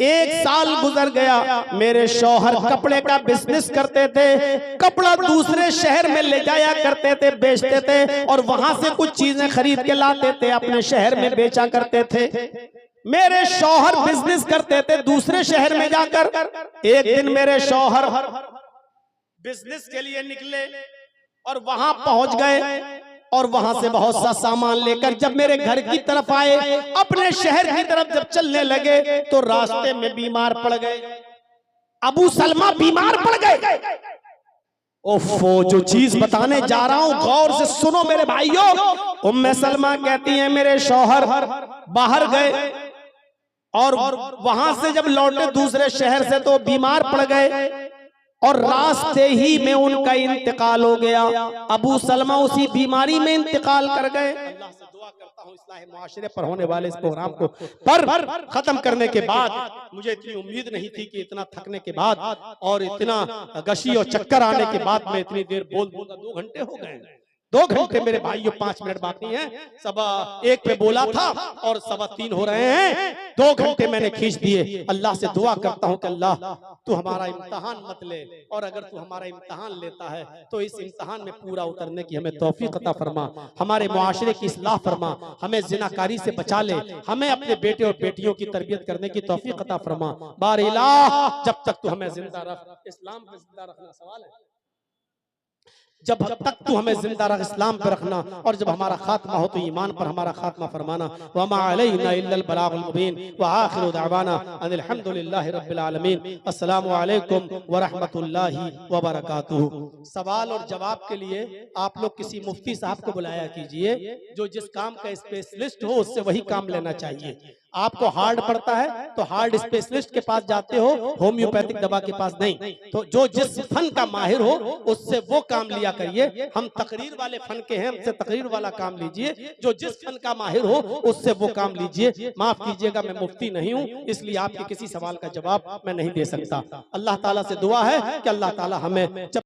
1 साल गुजर गया। मेरे शौहर कपड़े का बिजनेस करते थे, कपड़ा दूसरे शहर में ले जाया करते थे, बेचते थे, और वहां से कुछ चीजें खरीद के लाते थे, अपने शहर में बेचा करते थे। मेरे शौहर बिजनेस करते थे दूसरे शहर में जाकर। एक दिन मेरे शौहर बिजनेस के लिए निकले और वहां पहुंच गए, और वहां से बहुत सा सामान लेकर जब मेरे घर की तरफ आए, अपने शहर की तरफ जब चलने लगे, तो रास्ते में बीमार पड़ गए। अबू सलमा बीमार पड़ गए। ओफो, जो चीज बताने जा रहा हूं गौर से सुनो मेरे भाइयों। उम्मे सलमा कहती हैं मेरे शौहर बाहर गए और वहां से जब लौटे दूसरे शहर से तो बीमार पड़ गए और रास्ते ही में उनका इंतकाल हो गया। अबू सलमा उसी बीमारी में इंतकाल कर गए। अल्लाह से दुआ करता हूं इस्लाह मुआशरे पर होने वाले इस प्रोग्राम को पर खत्म करने के बाद मुझे इतनी उम्मीद नहीं थी कि इतना थकने के बाद और इतना गशी और चक्कर आने के बाद मैं इतनी देर बोल दूंगा। 2 घंटे हो गए, 2 घंटे मेरे भाइयों, 5 मिनट बाकी हैं। 1:15 पे बोला था और 3:15 हो रहे हैं। 2 घंटे मैंने खींच दिए। अल्लाह से दुआ करता हूं कि अल्लाह तू हमारा इम्तिहान मत ले, और अगर तू हमारा इम्तिहान लेता है तो इस इम्तिहान में पूरा उतरने की हमें तौफीक अता फरमा, हमारे मुआशरे की इस्लाह फरमा, हमें जिनाकारी से बचा ले, हमें अपने बेटे और बेटियों की तरबियत करने की तौफीक अता फरमा। बारिलाह, जब तक तू हमें जिंदा रख, इस्लाम पे जिंदा रखना सवाल है, जब तक तू हमें जिंदा रख इस्लाम पर रखना, और जब हमारा खात्मा हो तो ईमान पर हमारा खात्मा फरमाना। वमा अलैना इल्लल बलागुल मुबीन व आखिरु दअवाना अनिल हम्दुलिल्लाहि रब्बिल आलमीन। अस्सलामु अलैकुम व रहमतुल्लाहि व बरकातुहू। सवाल और जवाब के लिए आप लोग किसी मुफ्ती साहब को बुलाया कीजिए, जो जिस काम का स्पेशलिस्ट हो उससे वही काम लेना चाहिए। आपको हार्ड पड़ता है तो हार्ड स्पेशलिस्ट के पास जाते हो, होम्योपैथिक दवा के पास नहीं। तो जो जिस फन का माहिर हो उससे वो काम लिया करिए। हम तकरीर वाले फन के हैं, हमसे तकरीर वाला काम लीजिए। जो जिस फन का माहिर हो उससे वो काम लीजिए। माफ कीजिएगा, मैं मुफ्ती नहीं हूँ, इसलिए आपके किसी सवाल का जवाब मैं नहीं दे सकता। अल्लाह ताला से दुआ है कि अल्लाह ताला हमें